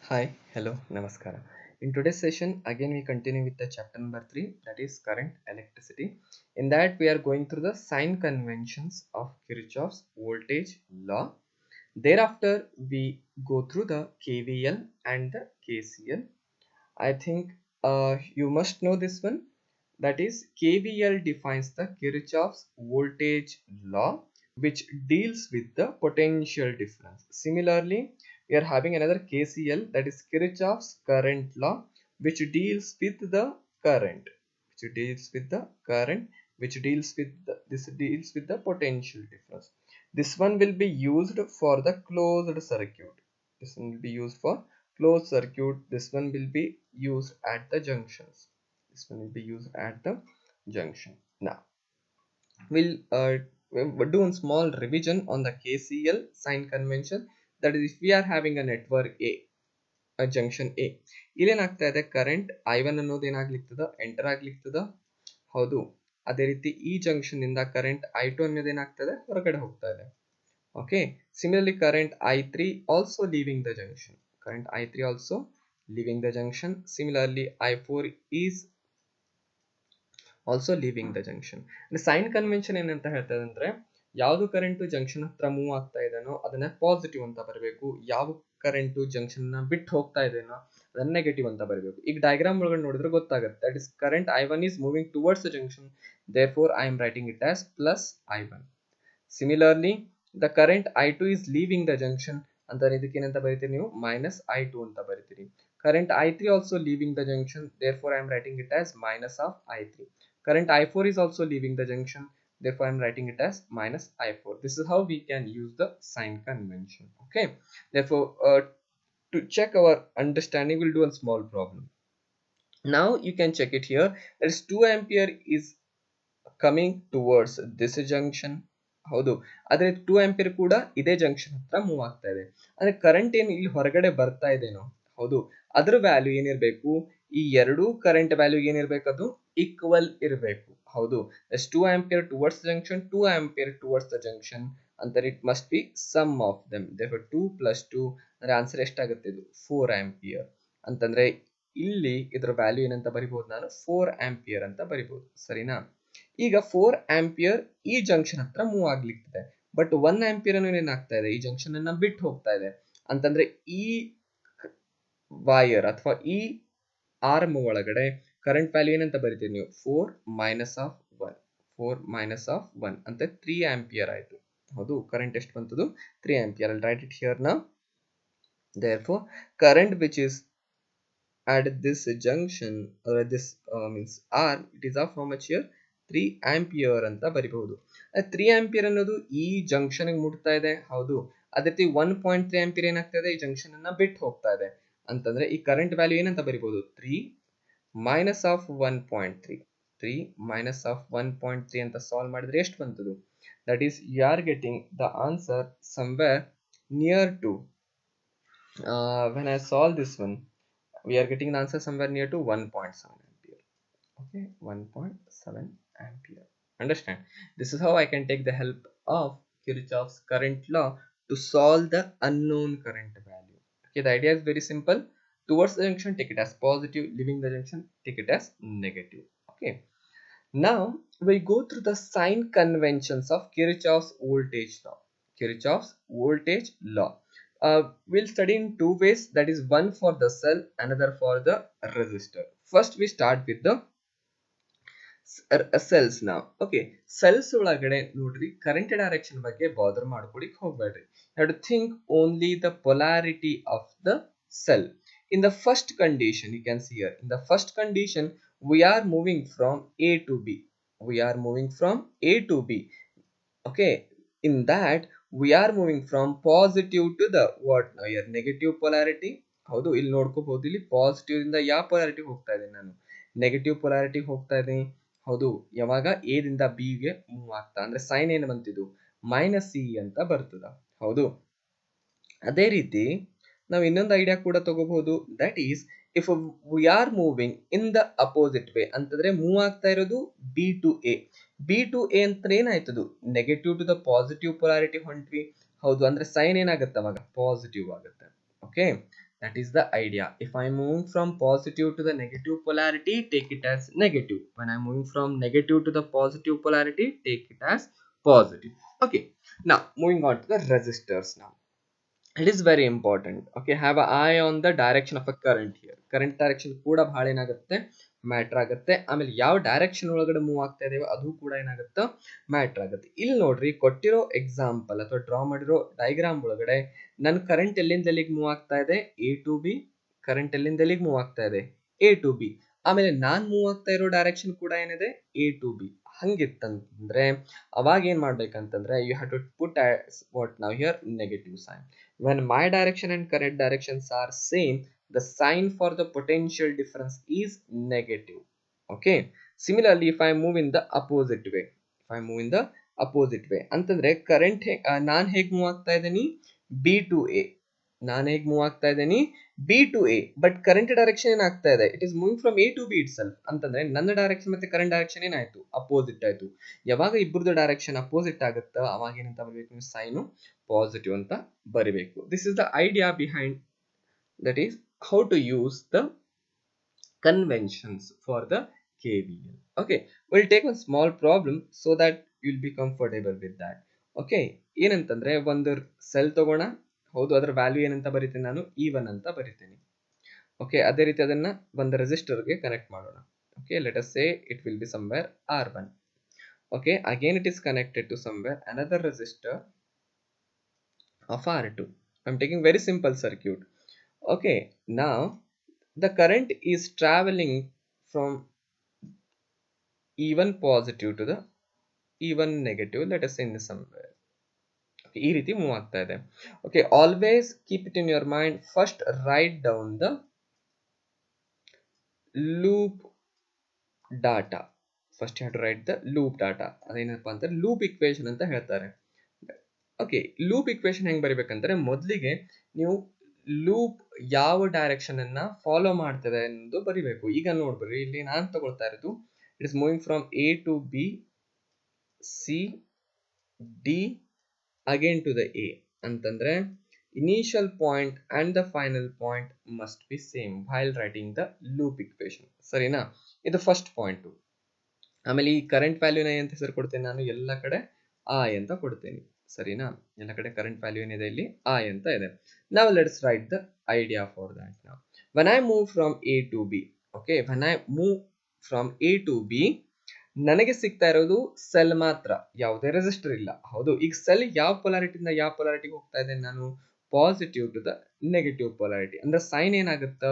Hi, hello, namaskara. In today's session, again we continue with the chapter number 3, that is current electricity. In that, we are going through the sign conventions of Kirchhoff's voltage law. Thereafter, we go through the KVL and the KCL. I think you must know this one. That is, KVL defines the Kirchhoff's voltage law, which deals with the potential difference. Similarly, we are having another KCL, that is Kirchhoff's current law, which deals with the current, which deals with the current, which deals with this deals with the potential difference. This one will be used for the closed circuit. This one will be used for closed circuit. This one will be used at the junctions. This one will be used at the junction. Now we'll do a small revision on the KCL sign convention. That is, if we are having a network a junction A, ಇಲ್ಲೇನಾಗ್ತಾ ಇದೆ, current I1 ಅನ್ನೋದು ಏನಾಗ್ಲಿಕ್ತದ, enter ಆಗ್ಲಿಕ್ತದ. ಹೌದು, ಅದೇ ರೀತಿ ಈ junction ಇಂದ current I2 ಅನ್ನೋದು ಏನಾಗ್ತದೆ, ಹೊರಗಡೆ ಹೋಗ್ತಾ ಇದೆ. Okay, similarly current I3 also leaving the junction. Current I3 also leaving the junction. Similarly I4 is also leaving the junction. The sign convention ಏನಂತ ಹೇಳ್ತದೆ ಅಂದ್ರೆ, ಯಾವುದು ಕರೆಂಟ್ ಜಂಕ್ಷನ್ ಹತ್ರ ಮೂವ್ ಆಗ್ತಾ ಇದೆನೋ ಅದನ್ನ ಪಾಸಿಟಿವ್ ಅಂತ ಬರಬೇಕು, ಯಾವ ಕರೆಂಟ್ ಜಂಕ್ಷನ್ ನ ಬಿಟ್ಟು ಹೋಗ್ತಾ ಇದೆನೋ ಅದನ್ನ ನೆಗೆಟಿವ್ ಅಂತ ಬರಬೇಕು. ಈಗ ಡಯಾಗ್ರಾಮ್ ಒಳಗಡೆ ನೋಡಿದ್ರೆ ಗೊತ್ತಾಗುತ್ತೆ. That is current I1 is moving towards the junction, therefore I am writing it as plus I1. Similarly, the current I2 is leaving the junction, ಅಂದರೆ ಇದಕ್ಕೆ ಏನಂತ ಬರೀತೀರಿ ನೀವು, minus I2 ಅಂತ ಬರೀತೀರಿ. Current I3 also leaving the junction, therefore I am writing it as minus of I3. Current I4 is also leaving the junction, therefore I am writing it as minus I4. This is how we can use the sign convention. Okay, therefore to check our understanding, we'll do a small problem. Now you can check it here. That is 2 ampere is coming towards this junction. ಹೌದು, ಆದ್ರೆ 2 ampere ಕೂಡ ಇದೇ junction ಹತ್ರ move ಆಗ್ತಾ ಇದೆ. ಅಂದ್ರೆ current ಏನು ಇಲ್ಲಿ ಹೊರಗಡೆ ಬರ್ತಾ ಇದೆನೋ, ಹೌದು, ಅದ್ರ ವ್ಯಾಲ್ಯೂ ಏನಿರಬೇಕು, ಈ ಎರಡೂ ಕರೆಂಟ್ ವ್ಯಾಲ್ಯೂ ಏನಿರಬೇಕು, ಅದು ಈಕ್ವಲ್ ಇರಬೇಕು. ಹೌದು, 2 ampere towards junction, 2 ampere towards the junction, ಅಂತಾರೆ it must be sum of them. therefore 2 + 2 ಅಂದ್ರೆ ಆನ್ಸರ್ ಎಷ್ಟಾಗುತ್ತೆ, ಇದು 4 ಆಂಪಿಯರ್ ಅಂತಂದ್ರೆ ಇಲ್ಲಿ ಇದರ ವ್ಯಾಲ್ಯೂ ಏನಂತ ಬರಿಬಹುದು, ನಾನು 4 ಆಂಪಿಯರ್ ಅಂತ ಬರಿಬಹುದು. ಸರಿನಾ? ಈಗ 4 ಆಂಪಿಯರ್ ಈ ಜಂಕ್ಷನ್ ಹತ್ರ ಮೂವ್ ಆಗ್ಲಿಕ್ಕಿದೆ, ಬಟ್ 1 ಆಂಪಿಯರ್ ಅನ್ನು ಏನಾಗ್ತಾ ಇದೆ, ಈ ಜಂಕ್ಷನ್ ಅನ್ನ ಬಿಟ್ಟು ಹೋಗ್ತಾ ಇದೆ. ಅಂತಂದ್ರೆ ಈ ವೈರ್ ಅಥವಾ ಈ ಆರ್ಮ್ ಒಳಗಡೆ ಕರೆಂಟ್ ವ್ಯಾಲ್ಯೂ ಏನಂತ ಬರೀತೀರಿ ನೀವು, 4 ಮೈನಸ್ ಆಫ್ 1, 4 ಮೈನಸ್ ಆಫ್ 1 ಅಂತ 3 ಆಂಪಿಯರ್ ಆಯ್ತು. ಹೌದು, ಕರೆಂಟ್ ಎಷ್ಟು ಬಂತದು, 3 ampere. I'll write it here now. Therefore current which is at this junction or this means R, it is of how much here, 3 ampere ಅಂತ ಬರಿಬಹುದು. 3 ampere ಅನ್ನೋದು ಈ junction ಮುಟ್ತಾ ಇದೆ. ಹೌದು, ಅದೇ ರೀತಿ 1.3 ಆಂಪಿಯರ್ ಏನಾಗ್ತಾ ಇದೆ, ಈ ಜಂಕ್ಷನ್ ಅನ್ನ ಬಿಟ್ಟು ಹೋಗ್ತಾ ಇದೆ. ಅಂತಂದ್ರೆ ಈ ಕರೆಂಟ್ ವ್ಯಾಲ್ಯೂ ಏನಂತ ಬರಿಬಹುದು, 3 ಮೈನಸ್ ಆಫ್ 1.3, 3 ಮೈನಸ್ ಆಫ್ 1.3 ಅಂತ ಸಾಲ್ವ್ ಮಾಡಿದ್ರೆ ಎಷ್ಟು ಬಂತದು. That is you are getting the answer somewhere near to, when I solve this one, we are getting the answer somewhere near to 1.7 ampere. Okay, 1.7 ampere. Understand? This is how I can take the help of Kirchhoff's current law to solve the unknown current value. Okay, the idea is very simple. Towards the junction, take it as positive. Leaving the junction, take it as negative. Okay. Now we go through the sign conventions of Kirchhoff's voltage law. Kirchhoff's voltage law. We'll study in two ways, that is one for the cell, another for the resistor. First we start with the cells now. Okay, cells ಒಳಗಡೆ ನೋಡ್ರಿ, current direction ಬಗ್ಗೆ ಬಾದರ್ ಮಾಡ್ಕೊಳಿಕ್ ಹೋಗ್ಬೇಡ್ರಿ. You have to think only the polarity of the cell. In the first condition, you can see here, in the first condition we are moving from A to B. We are moving from A to B. Okay, in that we are moving from positive to the what now here, negative polarity. ಹೌದು, ಇಲ್ಲಿ ನೋಡ್ಕೋಬಹುದು, ಇಲ್ಲಿ positive ಇಂದ ಯಾವ polarity ಹೋಗ್ತಾ ಇದ್ದೀನಿ, ನಾನು negative polarity ಹೋಗ್ತಾ ಇದ್ದೀನಿ. ಹೌದು, ಯಾವಾಗ ಎ ದಿಂದ ಬಿ ಗೆ ಮೂವ್ ಆಗ್ತಾ, ಅಂದ್ರೆ ಸೈನ್ ಏನು ಬಂತಿದ್ದು, ಮೈನಸ್ ಸಿ ಅಂತ ಬರ್ತದ. ಹೌದು, ಅದೇ ರೀತಿ ನಾವು ಇನ್ನೊಂದು ಐಡಿಯಾ ಕೂಡ ತಗೋಬಹುದು. That is if we are moving in the opposite way, ಅಂತಂದ್ರೆ ಮೂವ್ ಆಗ್ತಾ ಇರೋದು B to A. B to A ಅಂತ ಏನಾಯ್ತದು, negative to the positive polarity ಹೊಂಟ್ವಿ. ಹೌದು, ಅಂದ್ರೆ ಸೈನ್ ಏನಾಗುತ್ತೆ ಅವಾಗ, ಪಾಸಿಟಿವ್ ಆಗುತ್ತೆ. Okay, that is the idea. If I'm moving from positive to the negative polarity, take it as negative. When I'm moving from negative to the positive polarity, take it as positive. Okay, now moving on to the resistors. Now it is very important. Okay, have an eye on the direction of a current here. Current direction ಕೂಡ ಬಹಳ ಏನಾಗುತ್ತೆ matter ಆಗುತ್ತೆ. ಆಮೇಲೆ ಯಾವ direction ಒಳಗಡೆ move ಆಗ್ತಾ ಇದೆಯೋ ಅದು ಕೂಡ ಏನಾಗುತ್ತೆ ಮ್ಯಾಟರ್ ಆಗುತ್ತೆ. ಇಲ್ಲಿ ನೋಡ್ರಿ, ಕೊಟ್ಟಿರೋ ಎಕ್ಸಾಂಪಲ್ ಅಥವಾ ಡ್ರಾ ಮಾಡಿರೋ ಡೈಗ್ರಾಮ್ ಒಳಗಡೆ ನನ್ನ ಕರೆಂಟ್ ಎಲ್ಲಿಂದ ಎಲ್ಲಿಗೆ ಮೂವ್ ಆಗ್ತಾ ಇದೆ, ಎ ಟು ಬಿ. ಕರೆಂಟ್ ಎಲ್ಲಿಂದ ಎಲ್ಲಿಗೆ ಮೂವ್ ಆಗ್ತಾ ಇದೆ, ಎ ಟು ಬಿ. ಆಮೇಲೆ ನಾನ್ ಮೂವ್ ಆಗ್ತಾ ಇರೋ ಡೈರೆಕ್ಷನ್ ಕೂಡ ಏನಿದೆ, ಎ ಟು ಬಿ. ಹಂಗಿತ್ತಂತಂದ್ರೆ ಅವಾಗ ಏನ್ ಮಾಡ್ಬೇಕಂತಂದ್ರೆ, you have to put what ನಾವ್ here negative sign. When my direction and current directions are same, the sign for the potential difference is negative. Okay. Similarly, if I move in the opposite way, ಅಂತಂದ್ರೆ current ನಾನ್ ಹೇಗ್ move ಆಗ್ತಾ ಇದ್ದೀನಿ, B to A. ನಾನು ಹೇಗ್ move ಆಗ್ತಾ ಇದ್ದೀನಿ, B to A. But current direction ಏನಾಗ್ತಾ ಇದೆ, it is moving from A to B itself. ಅಂತಂದ್ರೆ ನನ್ನ ಡೈರೆಕ್ಷನ್ ಮತ್ತೆ ಕರೆಂಟ್ ಡೈರೆಕ್ಷನ್ ಏನಾಯ್ತು, ಅಪೋಸಿಟ್ ಆಯ್ತು. ಯಾವಾಗ ಇಬ್ಬರದು ಡೈರೆಕ್ಷನ್ ಅಪೋಸಿಟ್ ಆಗುತ್ತಾ ಅವಾಗ ಏನಂತ ಬರಬೇಕು, ಸೈನು ಪಾಸಿಟಿವ್ ಅಂತ ಬರಿಬೇಕು. This is the idea behind, that is how to use the conventions for the KVL. Okay, we'll take one small problem so that you'll be comfortable with that. Okay, ಏನಂತಂದ್ರೆ ಒಂದು cell ತಗೋಣ. ಹೌದು, ಅದರ value ಏನಂತ ಬರಿತೀನಿ ನಾನು, E1 ಅಂತ ಬರಿತೀನಿ. ಓಕೆ, ಅದೇ ರೀತಿ ಅದನ್ನ ಒಂದು ರೆಸಿಸ್ಟರ್ಗೆ ಕನೆಕ್ಟ್ ಮಾಡೋಣ. Okay, let us say it will be somewhere R1. Okay, again it is connected to somewhere another resistor of R2. I'm taking very simple circuit. Okay, now the current is traveling from E1 positive to the E1 negative. Let us say in somewhere. Okay, ee riti move aagta ide. Okay, always keep it in your mind. First write down the loop data. First you have to write the loop data. ಅದೇನಪ್ಪ ಅಂದ್ರೆ loop equation ಅಂತ ಹೇಳ್ತಾರೆ. Okay, loop equation ಹೆಂಗ್ ಬರಿಬೇಕಂದ್ರೆ, ಮೊದಲಿಗೆ ನೀವು loop ಯಾವ direction ಅನ್ನ follow ಮಾಡ್ತದೆ ಎಂದು ಬರಿಬೇಕು. ಈಗ ನೋಡ್ಬರ್ರಿ, ಇಲ್ಲಿ ನಾನು ತಗೊಳ್ತಾ ಇರೋದು, it is moving from A to B, C, D, again to the A. ಅಂತಂದ್ರೆ initial point and the final point must be same while writing the loop equation. ಸರಿನಾ? ಇದು ಫಸ್ಟ್ ಪಾಯಿಂಟ್. ಆಮೇಲೆ ಈ ಕರೆಂಟ್ ವ್ಯಾಲ್ಯೂನ ಎಂತ ಹೆಸರು ಕೊಡ್ತೇನೆ ನಾನು, ಎಲ್ಲ ಕಡೆ ಐ ಅಂತ ಕೊಡ್ತೇನೆ. ಸರಿನಾ? ಎಲ್ಲ ಕಡೆ ಕರೆಂಟ್ ವ್ಯಾಲ್ಯೂ ಏನಿದೆ ಇಲ್ಲಿ ಐ ಅಂತ ಇದೆ. Now let's write the idea for that. Now when I move from A to B, okay, when I move from A to B, ನನಗೆ ಸಿಗ್ತಾ ಇರೋದು ಸೆಲ್ ಮಾತ್ರ, ಯಾವುದೇ ರೆಸಿಸ್ಟರ್ ಇಲ್ಲ. ಹೌದು, ಈಗ ಸೆಲ್ ಯಾವ ಪೊಲಾರಿಟಿಯಿಂದ ಯಾವ ಪೊಲಾರಿಟಿಗೆ ಹೋಗ್ತಾ ಇದೆ, ನಾನು positive to the negative polarity. ಅಂದ್ರೆ ಸೈನ್ ಏನಾಗುತ್ತ,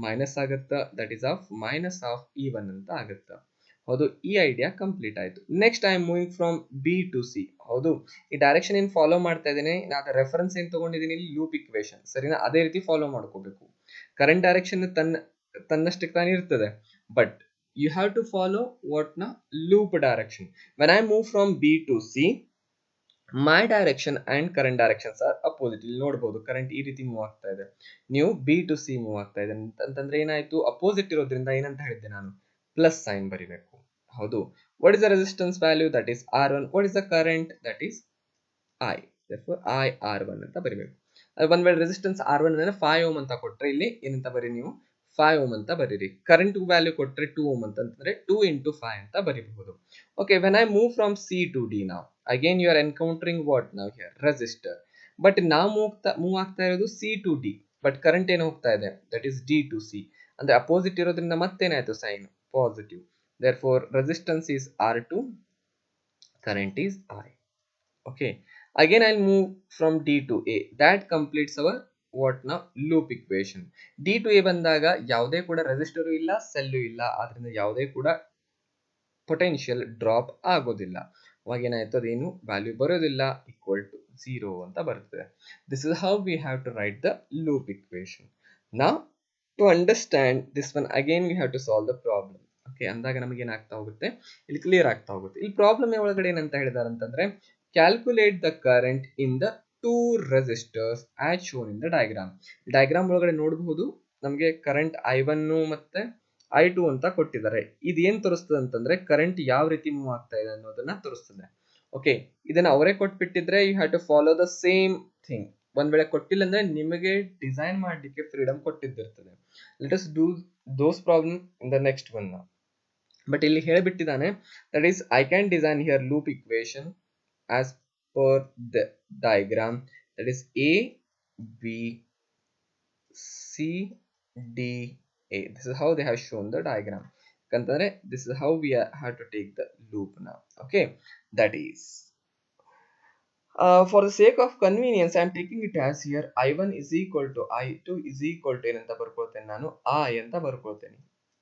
ಮೈನಸ್ ಆಗುತ್ತ. That is of minus of E1 ಅಂತ ಆಗುತ್ತ. ಹೌದು, ಈ ಐಡಿಯಾ ಕಂಪ್ಲೀಟ್ ಆಯ್ತು. Next I am moving from B to C. ಹೌದು, ಈ ಡೈರೆಕ್ಷನ್ ಏನ್ ಫಾಲೋ ಮಾಡ್ತಾ ಇದ್ದೇನೆ, ನಾನು ರೆಫರೆನ್ಸ್ ಏನ್ ತಗೊಂಡಿದ್ದೀನಿ ಇಲ್ಲಿ, ಲೂಪ್ ಇಕ್ವೇಶನ್. ಸರಿನಾ? ಅದೇ ರೀತಿ ಫಾಲೋ ಮಾಡ್ಕೋಬೇಕು. ಕರೆಂಟ್ ಡೈರೆಕ್ಷನ್ ತನ್ನಷ್ಟಕ್ಕೆ ತಾನೇ ಇರ್ತದೆ, but you have to follow what na loop direction. When I move from B to C, my direction and current directions are opposite. ಇಲ್ಲಿ ನೋಡಬಹುದು, ಕರೆಂಟ್ ಈ ರೀತಿ ಮೂವ್ ಆಗ್ತಾ ಇದೆ, ನೀವು B to C ಮೂವ್ ಆಗ್ತಾ ಇದೆ ಅಂತಂದ್ರೆ ಏನಾಯ್ತು, ಅಪೋಸಿಟ್ ಇರೋದ್ರಿಂದ ಏನಂತ ಹೇಳಿದ್ದೆ ನಾನು, ಪ್ಲಸ್ ಸೈನ್ ಬರಿಬೇಕು. ಹೌದು, what is the resistance value, that is R1. what is the current, that is I. therefore I R1 ಅಂತ ಬರಿಬೇಕು. ಒಂದ್ ವೇಳೆ ರೆಸಿಸ್ಟೆನ್ಸ್ R1 ಅಂದ್ರೆ 5 ಓಮ್ ಅಂತ ಕೊಟ್ರೆ ಇಲ್ಲಿ ಏನಂತ ಬರಿ ನೀವು, 5 ಓಮ್ ಅಂತ ಬರೀರಿ. ಕರೆಂಟ್ ವ್ಯಾಲ್ಯೂ ಕೊಟ್ರೆ 2 ಓಮ್ ಅಂತಂದ್ರೆ 2 into 5 ಅಂತ ಬರೀಬಹುದು. Okay, when I move from C to D, now again you are encountering what now here, resistor. But ನಾವು ಮೂವ್ ಆಗ್ತಾ ಇರೋದು C to D, but current ಏನು ಹೋಗ್ತಾ ಇದೆ, that is D to C. ಅಂದ್ರೆ ಅಪೋಸಿಟ್ ಇರೋದ್ರಿಂದ ಮತ್ತೇನಾಯ್ತು, sign positive. therefore resistance is R2, current is I. Okay, again I'll move from D to A. that completes our what now loop equation. D to A ಬಂದಾಗ ಯಾವುದೇ ಕೂಡ resistor ಇಲ್ಲ, cell ಇಲ್ಲ, ಆದ್ರಿಂದ ಯಾವುದೇ ಕೂಡ ಪೊಟೆನ್ಷಿಯಲ್ ಡ್ರಾಪ್ ಆಗೋದಿಲ್ಲ. ಅವಾಗ ಏನಾಯ್ತು, ಅದೇನು ವ್ಯಾಲ್ಯೂ ಬರೋದಿಲ್ಲ, ಈಕ್ವಲ್ ಟು 0 ಅಂತ ಬರ್ತದೆ. This is how we have to write the loop equation. Now to understand this one, again we have to solve the problem. Okay, ಅಂದಾಗ ನಮಗೆ ಏನಾಗ್ತಾ ಹೋಗುತ್ತೆ, ಇಲ್ಲಿ ಕ್ಲಿಯರ್ ಆಗ್ತಾ ಹೋಗುತ್ತೆ. ಇಲ್ಲಿ ಪ್ರಾಬ್ಲಮ್ ಒಳಗಡೆ ಏನಂತ ಹೇಳಿದಾರೆ ಅಂತಂದ್ರೆ, calculate the current in the two resistors as shown in the diagram. Diagram ಒಳಗಡೆ ನೋಡಬಹುದು, ನಮಗೆ ಕರೆಂಟ್ I1 ಮತ್ತೆ I2 ಅಂತ ಕೊಟ್ಟಿದ್ದಾರೆ. ಇದು ಏನ್ ತೋರಿಸ್ತದೆ ಅಂತಂದ್ರೆ, ಕರೆಂಟ್ ಯಾವ ರೀತಿ ಮೂವ್ ಆಗ್ತಾ ಇದೆ ಅನ್ನೋದನ್ನ ತೋರಿಸ್ತದೆ. ಓಕೆ, ಇದನ್ನ ಅವರೇ ಕೊಟ್ಬಿಟ್ಟಿದ್ರೆ you have to follow the same thing. ಒಂದ್ ವೇಳೆ ಕೊಟ್ಟಿಲ್ಲ ಅಂದ್ರೆ ನಿಮಗೆ ಡಿಸೈನ್ ಮಾಡ್ಲಿಕ್ಕೆ ಫ್ರೀಡಮ್ ಕೊಟ್ಟಿದ್ದಿರ್ತದೆ. Let us do those problem in the next one. But ಇಲ್ಲಿ ಹೇಳ್ಬಿಟ್ಟಿದ್ದಾನೆ, that is I can design here loop equation as per the diagram, that is A B C D A. This is how they have shown the diagram. ಯಾಕಂತಂದ್ರೆ this is how we have to take the loop now. Okay, that is for the sake of convenience I am taking it as here I1 is equal to I2 is equal to ಏನಂತ ಬರ್ಕೊಳ್ತೇನೆ ನಾನು I ಅಂತ ಬರ್ಕೊಳ್ತೇನೆ.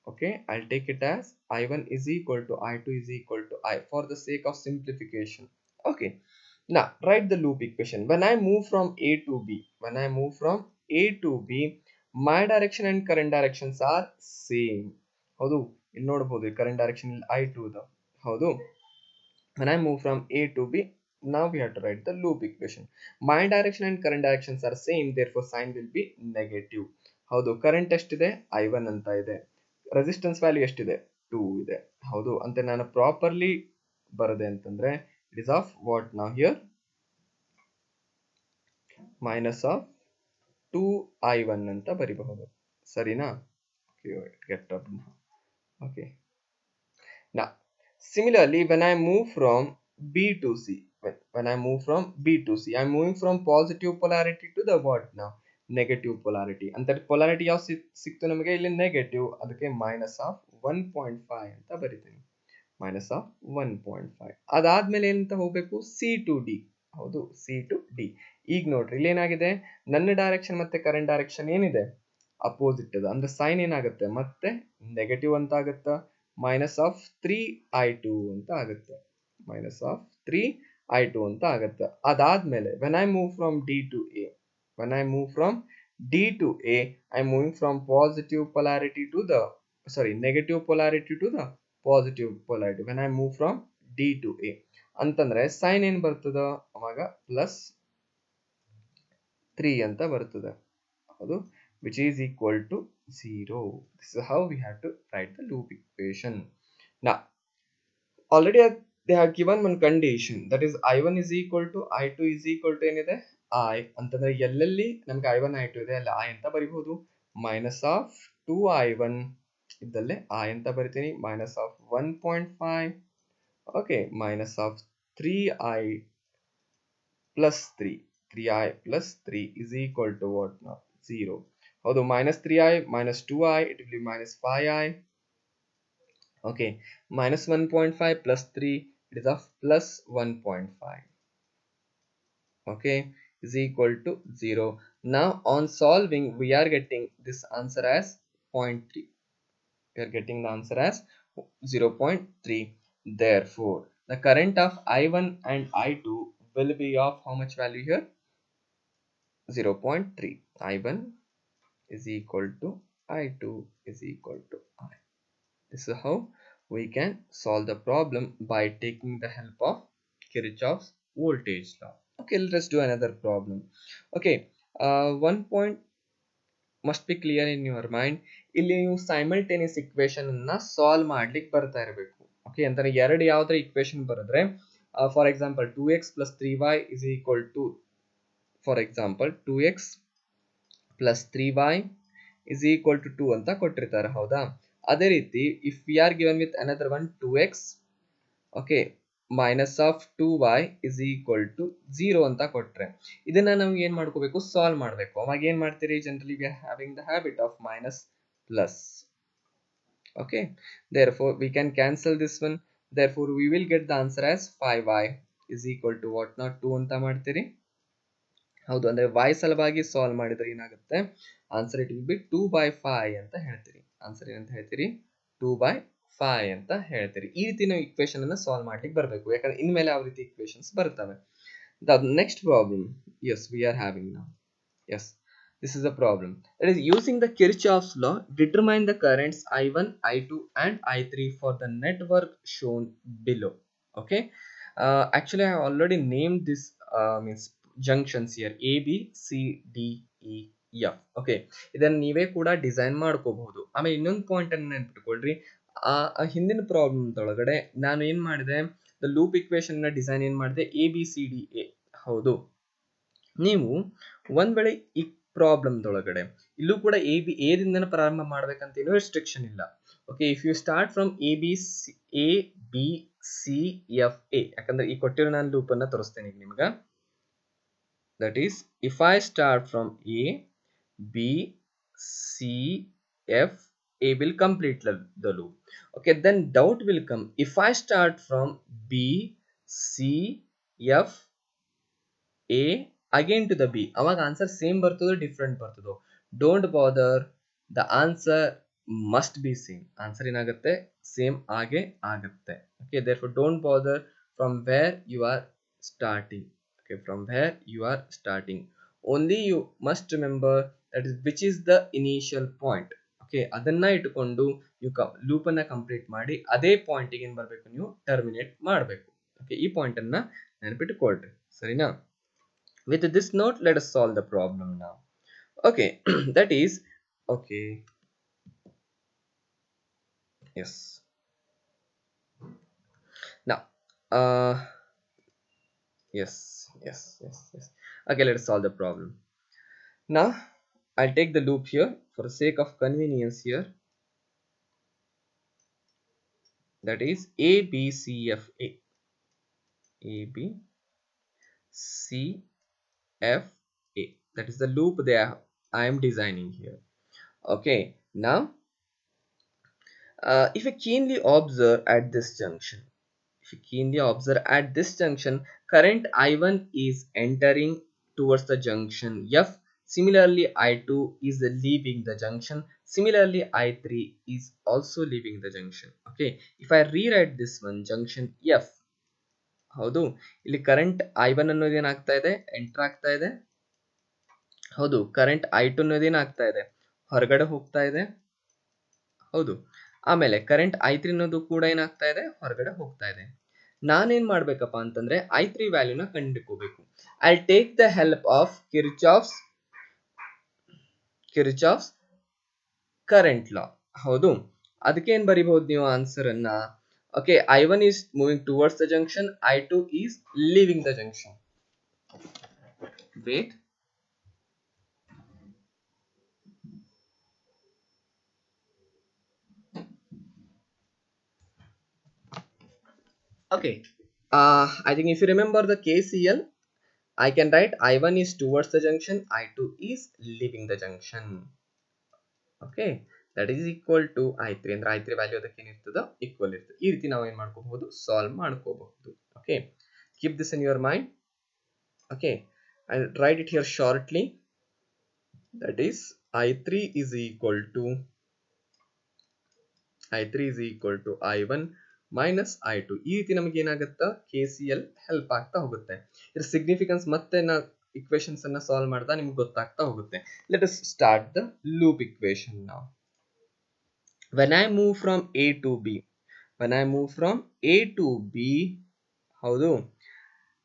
Okay, I'll take it as I1 is equal to I2 is equal to I for the sake of simplification. Okay, now write the loop equation. When I move from A to B, when I move from A to B, my direction and current directions are same. ಹೌದು, ಇಲ್ಲಿ ನೋಡಬಹುದು current direction ಇಲ್ಲಿ I2 the. ಹೌದು, when I move from A to B, now we have to write the loop equation. My direction and current directions are same, therefore sign will be negative. ಹೌದು, current ಎಷ್ಟಿದೆ I1 ಅಂತ ಇದೆ, resistance value ಎಷ್ಟಿದೆ 2 ಇದೆ. ಹೌದು, ಅಂತ ನಾನು properly ಬರದೆ ಅಂತಂದ್ರೆ it is of what now here minus of 2I1 ಅಂತ ಬರಿಬಹುದು. ಸರಿನಾ? get up now. Okay, now similarly when I move from B to C, when I move from B to C, I am moving from positive polarity to the what now negative polarity. ಅಂತ polarity ಯಾವ ಸಿಕ್ತು ನಮಗೆ ಇಲ್ಲಿ negative, ಅದಕ್ಕೆ minus of 1.5 ಅಂತ ಬರಿತೀನಿ, minus of 1.5. ಅದಾದ್ಮೇಲೆ ಏನಂತ ಹೋಗ್ಬೇಕು C to D. ಹೌದು, C to D. ಈಗ ನೋಡ್ರಿ ಇಲ್ಲಿ ಏನಾಗಿದೆ, ನನ್ನ ಡೈರೆಕ್ಷನ್ ಮತ್ತೆ ಕರೆಂಟ್ ಡೈರೆಕ್ಷನ್ ಏನಿದೆ ಅಪೋಸಿಟ್ ಇದೆ, ಅಂದ್ರೆ ಸೈನ್ ಏನಾಗುತ್ತೆ ಮತ್ತೆ ನೆಗೆಟಿವ್ ಅಂತ ಆಗುತ್ತಾ, minus of 3I2 ಅಂತ ಆಗುತ್ತೆ, minus of 3I2 ಅಂತ ಆಗುತ್ತೆ. ಅದಾದ್ಮೇಲೆ when I move from D to A, when I move from D to A, I am moving from positive polarity to the negative polarity to the positive polarity. When I move from D to A ಅಂತಂದ್ರೆ sign ಏನ್ ಬರ್ತದ ಅವಾಗ plus 3 ಅಂತ ಬರ್ತದೆ. ಹೌದು, which is equal to 0. This is how we have to write the loop equation. Now already they have given one condition, that is I1 is equal to I2 is equal to ಏನಿದೆ I ಅಂತಂದ್ರೆ ಎಲ್ಲೆಲ್ಲಿ ನಮಗೆ I1 I2 ಇದೆ ಅಲ್ಲಿ I ಅಂತ ಬರಿಬಹುದು, minus of 2I1 ಇದ್ದಲ್ಲಿ I ಅಂತ ಬರಿತೀನಿ, minus of 1.5. okay, minus of 3I plus 3I plus 3 is equal to what now 0. ಹೌದು, minus 3I minus 2I, it will be minus 5I. okay, minus 1.5 plus 3, it is of plus 1.5. okay, is equal to 0. Now on solving we are getting this answer as 0.3. we are getting the answer as 0.3. therefore the current of I1 and I2 will be of how much value here, 0.3. I1 is equal to I2 is equal to I. This is how we can solve the problem by taking the help of Kirchhoff's voltage law. Okay, let us do another problem. Okay, one point must be clear in your mind. ಇಲ್ಲಿ ನೀವು simultaneous equation ಅನ್ನ solve ಮಾಡ್ಲಿಕ್ಕೆ ಬರ್ತಾ ಇರಬೇಕು. okay, ಅಂದ್ರೆ ಎರಡು ಯಾವ್ದಾರ equation ಬರೆದ್ರೆ for example 2x plus 3y is equal to, for example 2x plus 3y is equal to 2 ಅಂತ ಕೊಟ್ಟಿರ್ತಾರೆ. ಹೌದಾ, ಅದೇ ರೀತಿ if we are given with another one 2x okay minus of 2y is equal to 0 ಅಂತ ಕೊಟ್ರೆ ಇದನ್ನ ನಾವು ಏನ್ ಮಾಡ್ಕೋಬೇಕು, ಸಾಲ್ವ್ ಮಾಡಬೇಕು. ಅವಾಗ ಏನ್ ಮಾಡ್ತೀರಿ, generally we are having the habit of minus plus. okay, therefore we can cancel this one, therefore we will get the answer as 5y is equal to what now 2 ಅಂತ ಮಾಡ್ತೀರಿ. ಹೌದು, ಅಂದ್ರೆ y ಸಲುವಾಗಿ solve ಮಾಡಿದ್ರೆ ಏನಾಗುತ್ತೆ, answer it will be 2/5 ಅಂತ ಹೇಳ್ತೀರಿ. Answer ಏನಂತ ಹೇಳ್ತೀರಿ, 2/5 ಅಂತ ಹೇಳ್ತೀರಿ. ಈ ರೀತಿ ನಾವು ಇಕ್ವೇಶನ್ ಅನ್ನ ಸಾಲ್ವ್ ಮಾಡ್ಲಿಕ್ಕೆ ಬರಬೇಕು, ಯಾಕಂದ್ರೆ ಇನ್ಮೇಲೆ ಯಾವ ರೀತಿ ಇಕ್ವೇಶನ್ಸ್ ಬರ್ತವೆ. The next problem, yes, we are having now. Yes, this is a problem. It is using the Kirchhoff's law, determine the currents I1, I2 and I3 for the network shown below. Okay, actually I already named this means junctions here A B C D E F. okay, ಇದನ್ನ ನೀವೇ ಕೂಡ design ಮಾಡ್ಕೋಬಹುದು. ಆಮೇಲೆ ಇನ್ನೊಂದು point ಅನ್ನು ನೆನ್ಪಿಟ್ಕೊಳ್ರಿ, ಆ ಹಿಂದಿನ problem ಒಳಗಡೆ ನಾನು ಏನ್ ಮಾಡಿದೆ, ದ ಲೂಪ್ ಇಕ್ವೇಶನ್ ನ ಡಿಸೈನ್ ಏನ್ ಮಾಡಿದೆ, A B C D A. ಹೌದು, ನೀವು ಒಂದ್ ವೇಳೆ ಈ ಪ್ರಾಬ್ಲಮ್ದೊಳಗಡೆ ಇಲ್ಲೂ ಕೂಡ ಎದಿಂದನೇ ಪ್ರಾರಂಭ ಮಾಡ್ಬೇಕಂತ ಏನೂ ರೆಸ್ಟ್ರಿಕ್ಷನ್ ಇಲ್ಲ. Okay, if you start from A B C F A, ಯಾಕಂದ್ರೆ ಈ ಕೊಟ್ಟಿರೋ ನಾನು ಲೂಪ್ ಅನ್ನ ತೋರಿಸ್ತೇನೆ ಈಗ ನಿಮ್ಗ. That is if I start from A B C F A will complete the loop. Okay, then doubt will come. If I start from B C F A again to the B, ಅವಾಗ answer same ಬರ್ತದೋ different ಬರ್ತದೋ? Don't bother, the answer must be same. Answer ಏನಾಗುತ್ತೆ? Same ಆಗೇ ಆಗುತ್ತೆ. Okay, therefore don't bother from where you are starting. Okay, from where you are starting, only you must remember that is which is the initial point. Okay, ಅದನ್ನ ಇಟ್ಕೊಂಡು loop ಅನ್ನ complete ಮಾಡಿ ಅದೇ point ಏನ್ ಬರಬೇಕು, ನೀವು ಟರ್ಮಿನೇಟ್ ಮಾಡಬೇಕು. Okay, ಈ ಪಾಯಿಂಟ್ ಅನ್ನ ನೆನಪಿಟ್ಟುಕೊಳ್ಳ್ರಿ, ಸರಿನಾ? With this note, let us solve the problem now. Okay, that is okay. Yes. Now, yes. Okay, let us solve the problem. Now, I'll take the loop here for the sake of convenience here. That is A B C F A. A B C F A. That is the loop there I am designing here. Okay, now if you keenly observe at this junction, current I1 is entering towards the junction F. Similarly, I2 is leaving the junction. Similarly, I3 is also leaving the junction. Okay, if I rewrite this one, junction F, ಹೌದು, ಇಲ್ಲಿ current I1 ಅನ್ನೋದು ಏನಾಗ್ತಾ ಇದೆ, enter ಆಗ್ತಾ ಇದೆ. ಹೌದು, current I2 ಅನ್ನೋದು ಏನಾಗ್ತಾ ಇದೆ, ಹೊರಗಡೆ ಹೋಗ್ತಾ ಇದೆ. ಹೌದು, ಆಮೇಲೆ ಕರೆಂಟ್ I3 ಅನ್ನೋದು ಕೂಡ ಏನಾಗ್ತಾ ಇದೆ, ಹೊರಗಡೆ ಹೋಗ್ತಾ ಇದೆ. ನಾನೇನ್ ಮಾಡ್ಬೇಕಪ್ಪ ಅಂತಂದ್ರೆ I3 ವ್ಯಾಲ್ಯೂನ ಕಂಡುಹಿಡಿಯಬೇಕು. I take the help of Kirchhoff's current law. ಹೌದು, ಅದಕ್ಕೆ ಏನ್ ಬರಿಬಹುದು ನೀವು ಆನ್ಸರ್ ಅನ್ನ? Okay, I1 is moving towards the junction, I2 is leaving the junction. Wait. Okay, I think if you remember the KCL, I can write I1 is towards the junction, I2 is leaving the junction. Okay, that is equal to I3. ಅಂದ್ರೆ I3 value ಅದಕ್ಕೆ ಏನಿರ್ತದ, equal ಇರ್ತದೆ. ಈ ರೀತಿ ನಾವು ಏನ್ ಮಾಡ್ಕೋಬಹುದು, solve ಮಾಡ್ಕೋಬಹುದು. Okay, keep this in your mind. Okay, I'll write it here shortly. That is I3 is equal to I1 minus I2. ಈ ರೀತಿ ನಮಗೆ ಏನಾಗುತ್ತಾ, KCL ಹೆಲ್ಪ್ ಆಗ್ತಾ ಹೋಗುತ್ತೆ. ಇದರ ಸಿಗ್ನಿಫಿಕೆನ್ಸ್ ಮತ್ತೆ ನಾ ಇಕ್ವೇಶನ್ಸ್ ಅನ್ನ ಸಾಲ್ವ್ ಮಾಡ್ತಾ ನಿಮ್ಗೆ ಗೊತ್ತಾಗ್ತಾ ಹೋಗುತ್ತೆ. Let us start the loop equation now. When I move from A to B, ಹೌದು,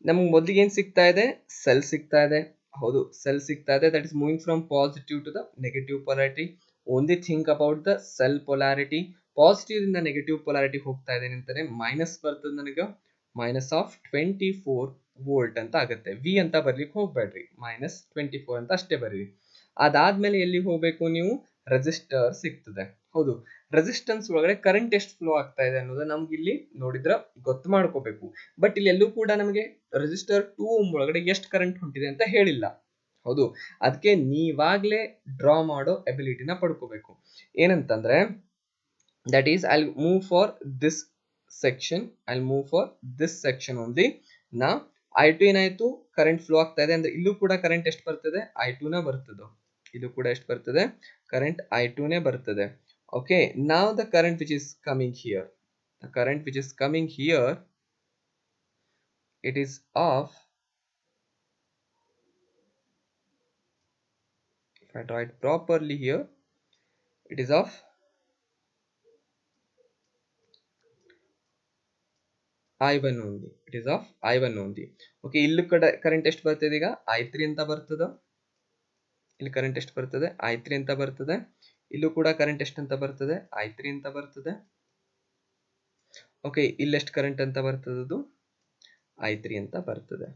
ನಮ್ಗೆ ಮೊದಲಿಗೆ ಏನ್ ಸಿಗ್ತಾ ಇದೆ, ಸೆಲ್ ಸಿಗ್ತಾ ಇದೆ. ಹೌದು, ಸೆಲ್ ಸಿಗ್ತಾ ಇದೆ. That is moving from positive to the negative polarity. Only think about the cell polarity. Positive ಇಂದ ನೆಗೆಟಿವ್ ಪೊಲಾರಿಟಿ ಹೋಗ್ತಾ ಇದೆ ಅಂತಾನೆ ಮೈನಸ್ ಬರ್ತದೆ, ನನಗೆ ಮೈನಸ್ ಆಫ್ 24 ವೋಲ್ಟ್ ಅಂತ ಆಗುತ್ತೆ. ವಿ ಅಂತ ಬರ್ಲಿಕ್ಕೆ ಹೋಗ್ಬೇಡ್ರಿ, -24 ಅಂತ ಅಷ್ಟೇ ಬರ್ರಿ. ಅದಾದ್ಮೇಲೆ ಎಲ್ಲಿ ಹೋಗ್ಬೇಕು ನೀವು, ರೆಸಿಸ್ಟರ್ ಸಿಗ್ತದೆ. ಹೌದು, ರೆಸಿಸ್ಟೆನ್ಸ್ ಒಳಗಡೆ ಕರೆಂಟ್ ಎಷ್ಟು ಫ್ಲೋ ಆಗ್ತಾ ಇದೆ ಅನ್ನೋದು ನಮ್ಗೆ ಇಲ್ಲಿ ನೋಡಿದ್ರೆ ಗೊತ್ತು ಮಾಡ್ಕೋಬೇಕು. ಬಟ್ ಇಲ್ಲಿ ಎಲ್ಲೂ ಕೂಡ ನಮಗೆ ರೆಸಿಸ್ಟರ್ 2 ಓಮ್ ಒಳಗಡೆ ಎಷ್ಟು ಕರೆಂಟ್ ಹೊಂಟಿದೆ ಅಂತ ಹೇಳಿಲ್ಲ. ಹೌದು, ಅದಕ್ಕೆ ನೀವಾಗ್ಲೇ ಡ್ರಾ ಮಾಡೋ ಎಬಿಲಿಟಿನ ಪಡ್ಕೋಬೇಕು. ಏನಂತಂದ್ರೆ that is I move for this section only. ನಾ I2 ಏನಾಯ್ತು, ಕರೆಂಟ್ ಫ್ಲೋ ಆಗ್ತಾ ಇದೆ ಅಂದ್ರೆ ಇಲ್ಲೂ ಕೂಡ ಕರೆಂಟ್ ಎಷ್ಟು ಬರ್ತದೆ, I2 ನ ಬರ್ತದೆ. ಇದು ಕೂಡ ಎಷ್ಟು ಬರ್ತದೆ, ಕರೆಂಟ್ I2 ನೇ ಬರ್ತದೆ. Okay, now the current which is coming here, it is of, if I draw it properly here, it is of I1 only. Okay, ಇಲ್ಲಿ ಕರೆಂಟ್ ಎಷ್ಟು ಬರ್ತದೆ, ಈಗ I3 ಅಂತ ಬರ್ತದೆ. ಇಲ್ಲಿ ಕರೆಂಟ್ ಎಷ್ಟು ಬರ್ತದೆ, I3 ಅಂತ ಬರ್ತದೆ. ಇಲ್ಲೂ ಕೂಡ ಕರೆಂಟ್ ಎಷ್ಟು ಅಂತ ಬರ್ತದೆ, I3 ಅಂತ ಬರ್ತದೆ. ಓಕೆ, ಇಲ್ಲೆಷ್ಟು ಕರೆಂಟ್ ಅಂತ ಬರ್ತದೆ, ಅದು I3 ಅಂತ ಬರ್ತದೆ.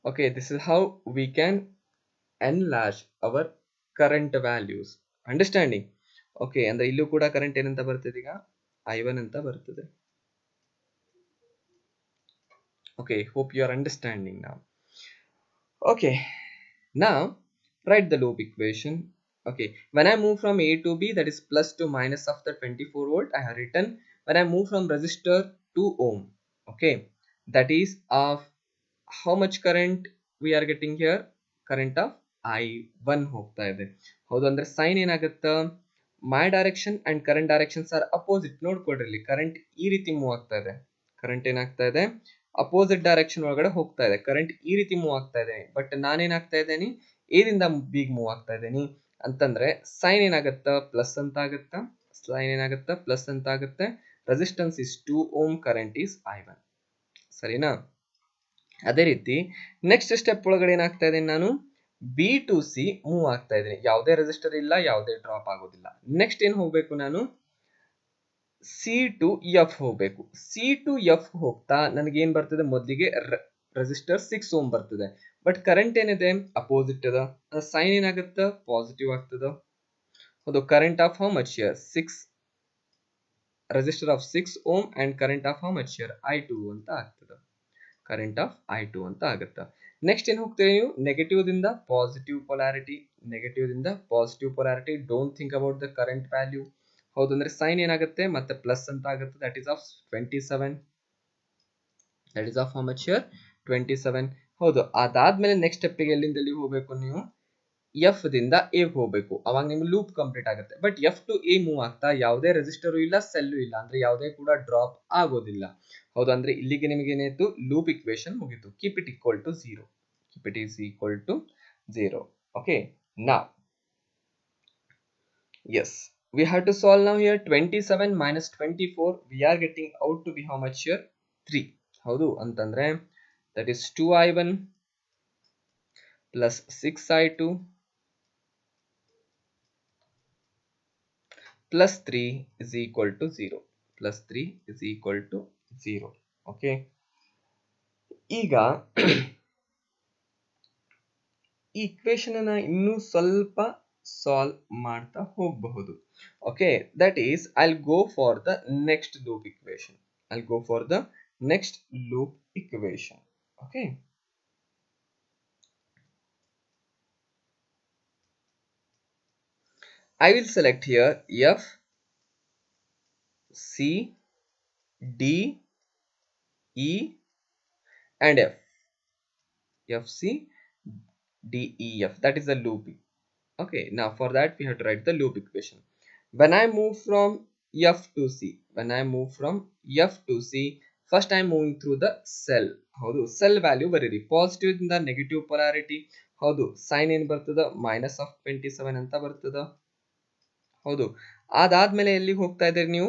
Okay, this is how we can enlarge our current values. Understanding? Okay, ಅಂದ್ರೆ ಇಲ್ಲೂ ಕೂಡ ಕರೆಂಟ್ ಏನಂತ ಬರ್ತದೆ ಈಗ I1 ಅಂತ ಬರ್ತದೆ. Okay, hope you are understanding now. Okay, now write the loop equation. Okay, when I move from A to B, that is plus to minus of the 24 volt, I have written when I move from resistor to ohm. Okay, that is of how much current we are getting here? Current of I1 ಹೋಗ್ತಾ ಇದೆ. ಹೌದು, ಅಂದ್ರೆ sign ಏನಾಗುತ್ತೆ, my direction and current directions are opposite. ನೋಡ್ಕೊಡ್ರಿ, ಇಲ್ಲಿ current ಈ ರೀತಿ move ಆಗ್ತಾ ಇದೆ, ಕರೆಂಟ್ ಏನಾಗ್ತಾ ಇದೆ ಅಪೋಸಿಟ್ ಡೈರೆಕ್ಷನ್ ಒಳಗಡೆ ಹೋಗ್ತಾ ಇದೆ, ಕರೆಂಟ್ ಈ ರೀತಿ ಮೂವ್ ಆಗ್ತಾ ಇದೆ. ಬಟ್ ನಾನೇನಾಗ್ತಾ ಇದ್ದೇನೆ ಎ ದಿಂದ ಬಿಗ್ ಮೂವ್ ಆಗ್ತಾ ಇದ್ದೇನೆ ಅಂತಂದ್ರೆ ಸೈನ್ ಏನಾಗುತ್ತಾ ಪ್ಲಸ್ ಅಂತ ಆಗುತ್ತಾ, ಸೈನ್ ಏನಾಗುತ್ತಾ ಪ್ಲಸ್ ಅಂತ ಆಗುತ್ತೆ. Resistance is 2 ohm, current is I1. ಸರಿನಾ? ಅದೇ ರೀತಿ ನೆಕ್ಸ್ಟ್ ಸ್ಟೆಪ್ ಒಳಗಡೆ ಏನಾಗ್ತಾ ಇದೆ, ನಾನು ಬಿ ಟು ಸಿ ಮೂವ್ ಆಗ್ತಾ ಇದ್ದೀನಿ, ಯಾವುದೇ ರೆಸಿಸ್ಟರ್ ಇಲ್ಲ, ಯಾವುದೇ ಡ್ರಾಪ್ ಆಗೋದಿಲ್ಲ. ನೆಕ್ಸ್ಟ್ ಏನ್ ಹೋಗ್ಬೇಕು, ನಾನು ಸಿ ಟು ಎಫ್ ಹೋಗ್ಬೇಕು. ಸಿ ಟು ಎಫ್ ಹೋಗ್ತಾ ನನಗೆ ಏನ್ ಬರ್ತದೆ, ಮೊದಲಿಗೆ ರೆಸಿಸ್ಟರ್ 6 ಓಮ್ ಬರ್ತದೆ. ಬಟ್ ಕರೆಂಟ್ ಏನಿದೆ ಅಪೋಸಿಟ್ ಅದ, ಸೈನ್ ಏನಾಗುತ್ತೆ ಪಾಸಿಟಿವ್ ಆಗ್ತದ. ಹೌದು, current of how much here 6, resistor of 6 ohm and current of how much here I2 ಅಂತ ಆಗ್ತದೆ. ಕರೆಂಟ್ ಆಫ್ I2 ಅಂತ ಆಗುತ್ತೆ. ನೆಕ್ಸ್ಟ್ ಏನ್ ಹೋಗ್ತೀವಿ ನೀವು, ನೆಗೆಟಿವ್ ದಿಂದ ಪಾಸಿಟಿವ್ ಪೊಲಾರಿಟಿ, ನೆಗೆಟಿವ್ ದಿಂದ positive polarity. Don't think about the current value. ಹೌದು, ಅಂದ್ರೆ ಸೈನ್ ಏನಾಗುತ್ತೆ ಮತ್ತೆ ಪ್ಲಸ್ ಅಂತ ಆಗುತ್ತೆ. That is of 27, that is of how much here 27. ಹೌದು, ಅದಾದ್ಮೇಲೆ ನೆಕ್ಸ್ಟ್ ಸ್ಟೆಪ್ಗೆ ಎಲ್ಲಿಂದ ಎಲ್ಲಿ ಹೋಗ್ಬೇಕು ನೀವು, ಎಫ್ ದಿಂದ ಎ ಹೋಗ್ಬೇಕು. ಅವಾಗ ನಿಮ್ಗೆ ಲೂಪ್ ಕಂಪ್ಲೀಟ್ ಆಗುತ್ತೆ. But F two A move ಆಗ್ತಾ ಯಾವುದೇ ರೆಸಿಸ್ಟರ್ ಇಲ್ಲ, ಸೆಲ್ಲು ಇಲ್ಲ, ಅಂದ್ರೆ ಯಾವುದೇ ಕೂಡ ಡ್ರಾಪ್ ಆಗೋದಿಲ್ಲ. ಹೌದು, ಅಂದ್ರೆ ಇಲ್ಲಿಗೆ ನಿಮಗೆ ಏನಾಯ್ತು, ಲೂಪ್ ಇಕ್ವೇಶನ್ ಮುಗಿತು. Keep it equal to 0, keep it is equal to 0. Okay, now yes, we have to solve now here. 27 minus 24, we are getting out to be how much here, 3. ಹೌದು, ಅಂತಂದ್ರೆ that is 2I1 plus 6I2 plus 3 is equal to 0, plus 3 is equal to 0. Okay, ಈಗ ಈ equation ಅನ್ನ ಇನ್ನೂ ಸ್ವಲ್ಪ solve ಮಾಡ್ತಾ ಹೋಗಬಹುದು. Okay, that is I'll go for the next loop equation. I'll go for the next loop equation. Okay, I will select here F, C, D, E and F. F, C, D, E, F. That is the loop. Okay, now for that we have to write the loop equation. When I move from F to C, when I move from F to C, first I am moving through the cell. ಹೌದು, cell value ಬರೀರಿ. Positive ಇಂದ negative polarity. ಹೌದು, sign ಏನ್ ಬರ್ತದ minus of 27 ಅಂತ ಬರ್ತದ. ಹೌದು, ಅದಾದ್ಮೇಲೆ ಎಲ್ಲಿಗೆ ಹೋಗ್ತಾ ಇದ್ದೀರಿ ನೀವು,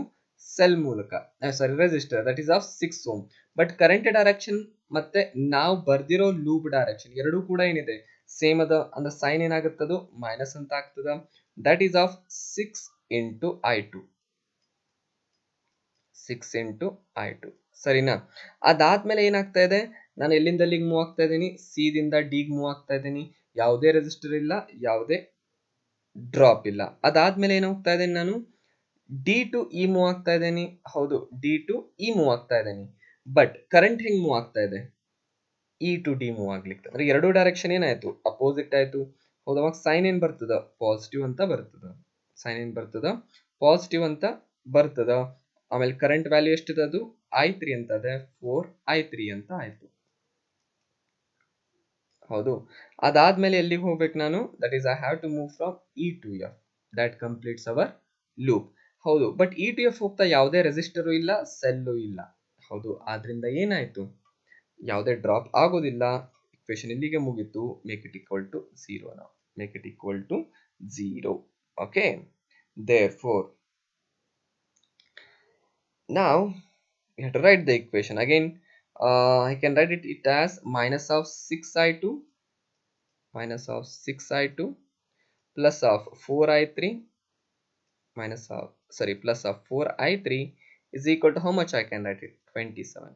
ಸೆಲ್ ಮೂಲಕ, sorry resistor, that is of 6 ohm. But current direction ಮತ್ತೆ ನಾವು ಬರ್ದಿರೋ ಲೂಪ್ ಡೈರೆಕ್ಷನ್ ಎರಡೂ ಕೂಡ ಏನಿದೆ ಸೇಮ್ ಅದ. ಅಂದ್ರೆ ಸೈನ್ ಏನಾಗುತ್ತದು ಮೈನಸ್ ಅಂತ ಆಗ್ತದ. That is of 6 into I2, 6 into I2. ಸರಿನಾ? ಅದಾದ್ಮೇಲೆ ಏನಾಗ್ತಾ ಇದೆ, ನಾನು ಎಲ್ಲಿಂದ ಎಲ್ಲಿಗೆ ಮೂವ್ ಆಗ್ತಾ ಇದ್ದೀನಿ, ಸಿ ದಿಂದ ಡಿಗೆ ಮೂವ್ ಆಗ್ತಾ ಇದ್ದೀನಿ. ಯಾವುದೇ ರೆಸಿಸ್ಟರ್ ಇಲ್ಲ, ಯಾವುದೇ ಡ್ರಾಪ್ ಇಲ್ಲ. ಅದಾದ್ಮೇಲೆ ಏನು ಹೋಗ್ತಾ ಇದ್ದೀನಿ, ನಾನು ಡಿ ಟು ಇ ಮೂವ್ ಆಗ್ತಾ ಇದ್ದೀನಿ. ಹೌದು, ಡಿ ಟು ಇ ಮೂವ್ ಆಗ್ತಾ ಇದ್ದೀನಿ. ಬಟ್ ಕರೆಂಟ್ ಹೆಂಗ್ ಮೂವ್ ಆಗ್ತಾ ಇದೆ, ಇ ಟು ಡಿ ಮೂವ್ ಆಗ್ಲಿಕ್ಕೆ, ಅಂದ್ರೆ ಎರಡು ಡೈರೆಕ್ಷನ್ ಏನಾಯ್ತು ಅಪೋಸಿಟ್ ಆಯ್ತು. ಹೌದು, ಅವಾಗ ಸೈನ್ ಏನ್ ಬರ್ತದ ಪಾಸಿಟಿವ್ ಅಂತ ಬರ್ತದ. ಸೈನ್ ಏನ್ ಬರ್ತದ ಪಾಸಿಟಿವ್ ಅಂತ ಬರ್ತದ. ಆಮೇಲೆ ಕರೆಂಟ್ ವ್ಯಾಲ್ಯೂ ಎಷ್ಟಿದೆ, ಅದು I3 ಅಂತ ಇದೆ, 4I3 ಅಂತ ಆಯ್ತು. ಹೌದು, ಅದಾದ್ಮೇಲೆ ಎಲ್ಲಿಗೆ ಹೋಗ್ಬೇಕು ನಾನು, that is I have to move from E to F. That completes our loop. ಹೌದು, ಬಟ್ ಇ ಟು ಎಫ್ ಹೋಗ್ತಾ ಯಾವುದೇ ರೆಸಿಸ್ಟರು ಇಲ್ಲ, ಸೆಲ್ಲು ಇಲ್ಲ. ಹೌದು, ಆದ್ರಿಂದ ಏನಾಯ್ತು, ಯಾವುದೇ ಡ್ರಾಪ್ ಆಗೋದಿಲ್ಲ. ಇಕ್ವೇಶನ್ ಇಲ್ಲಿಗೆ ಮುಗಿತು. ಮೇಕ್ ಇಟ್ ಈಕ್ವಲ್ ಟು 0 ನಾವು, make it equal to 0. Okay, therefore now we have to write the equation again. I can write it as minus of 6I2, minus of 6I2 plus of 4I3 minus of, sorry, plus of 4I3 is equal to how much I can write it, 27.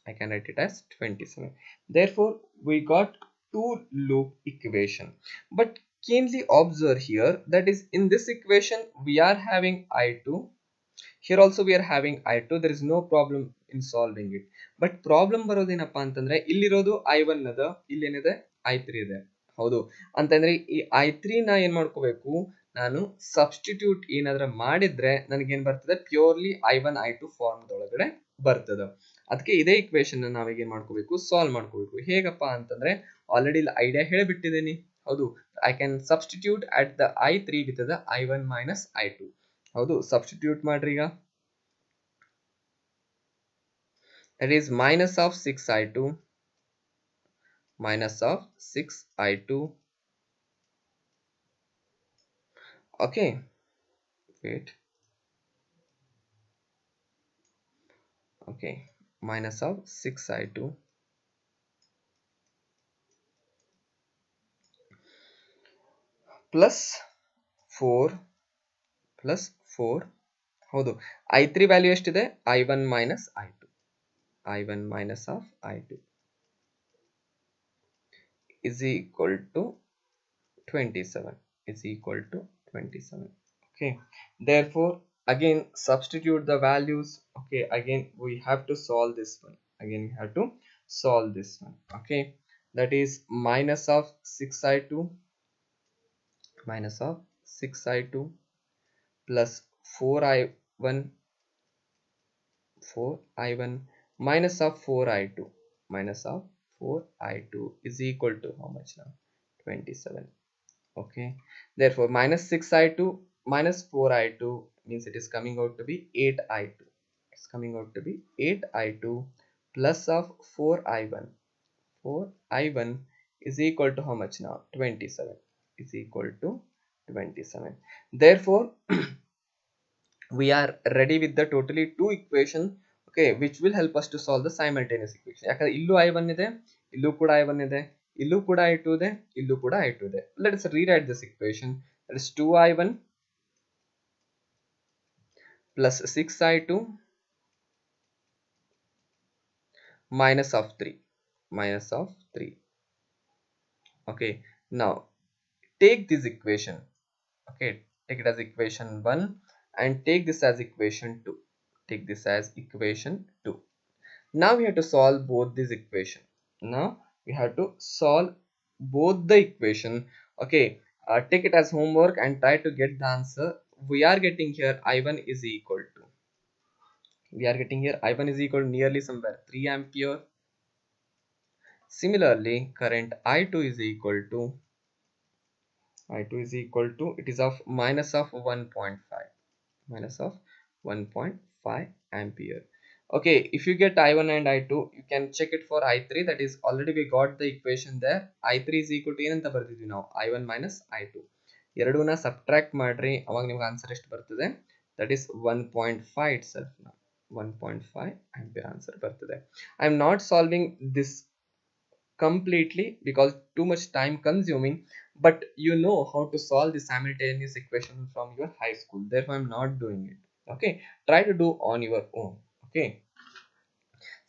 I can write it as 27. Therefore we got two loop equation. But keenly observe here, that is in this equation we are having I2, here also we are having I2, there is no problem in solving it. But problem ಬರೋದೇನಪ್ಪಾ ಅಂತಂದ್ರೆ ಇಲ್ಲಿರೋದು I1 ಅದ, ಇಲ್ಲಿ ಏನಿದೆ I3 ಇದೆ. ಹೌದು ಅಂತಂದ್ರೆ ಈ I3 ನ ಏನ್ ಮಾಡ್ಕೋಬೇಕು, ನಾನು ಸಬ್ಸ್ಟಿಟ್ಯೂಟ್ ಏನಾದ್ರೂ ಮಾಡಿದ್ರೆ ನನಗೇನ್ ಬರ್ತದೆ, ಪ್ಯೂರ್ಲಿ I1 I2 ಫಾರ್ಮ್ ಒಳಗಡೆ ಬರ್ತದೆ. ಅದಕ್ಕೆ ಇದೇ ಇಕ್ವೇಶನ್ ನಾವೀಗ ಏನ್ ಮಾಡ್ಕೋಬೇಕು, ಸಾಲ್ವ್ ಮಾಡ್ಕೋಬೇಕು. ಹೇಗಪ್ಪ ಅಂತಂದ್ರೆ ಆಲ್ರೆಡಿ ಇಲ್ಲಿ ಐಡಿಯಾ ಹೇಳಿಬಿಟ್ಟಿದ್ದೀನಿ. ಹೌದು, I can substitute at the I3 with the I1 minus I2. ಹೌದು, ಸಬ್ಸ್ಟಿಟ್ಯೂಟ್ ಮಾಡ್ರಿ ಈಗ. That is minus of 6I2 minus of 6I2. Okay, wait. Okay, minus of 6I2 plus 4 plus 4. ಹೌದು, I3 value ಎಷ್ಟಿದೆ, I1 minus I2. I1 minus of I2 is equal to 27, is equal to 27. Okay, therefore again substitute the values. Okay, again we have to solve this one. Again we have to solve this one. Okay, that is minus of 6I2 minus of 6I2 plus 4I1 minus of 4I2 minus of 4I2 is equal to how much now, 27. Okay, therefore minus 6I2 minus 4I2 means it is coming out to be 8I2. It's coming out to be 8I2 plus of 4I1 is equal to how much now, 27, is equal to 27. Therefore we are ready with the totally two equation, okay, which will help us to solve the simultaneous equation. ಯಾಕಂದ್ರೆ ಇಲ್ಲೂ I1 ಇದೆ, ಇಲ್ಲೂ ಕೂಡ I1 ಇದೆ, ಇಲ್ಲೂ ಕೂಡ I2 ಇದೆ, ಇಲ್ಲೂ ಕೂಡ I2 ಇದೆ. Let us rewrite this equation. That is 2I1 plus 6I2 minus of 3, minus of 3. Okay, now take this equation. Okay, take it as equation 1 and take this as equation 2. Take this as equation 2. Now we have to solve both these equation. Now we have to solve both the equation. Okay, take it as homework and try to get the answer. We are getting here I1 is equal to, we are getting here I1 is equal to nearly somewhere 3 ampere. Similarly, current I2 is equal to, it is of minus of 1.5, minus of 1.5 ampere. Okay, if you get I1 and I2, you can check it for I3. That is already we got the equation there. I3 is equal to ಏನಂತ ಬರ್ತಿದ್ವಿ ನಾವು, I1 minus I2. ಎರಡೂನ subtract ಮಾಡ್ರಿ, ಅವಾಗ ನಿಮಗೆ answer ಎಷ್ಟು ಬರ್ತದೆ, that is 1.5 itself. now 1.5 ampere answer ಬರ್ತದೆ. I am not solving this completely because too much time consuming, but you know how to solve the simultaneous equation from your high school. Therefore I am not doing it. Okay, try to do on your own. Okay,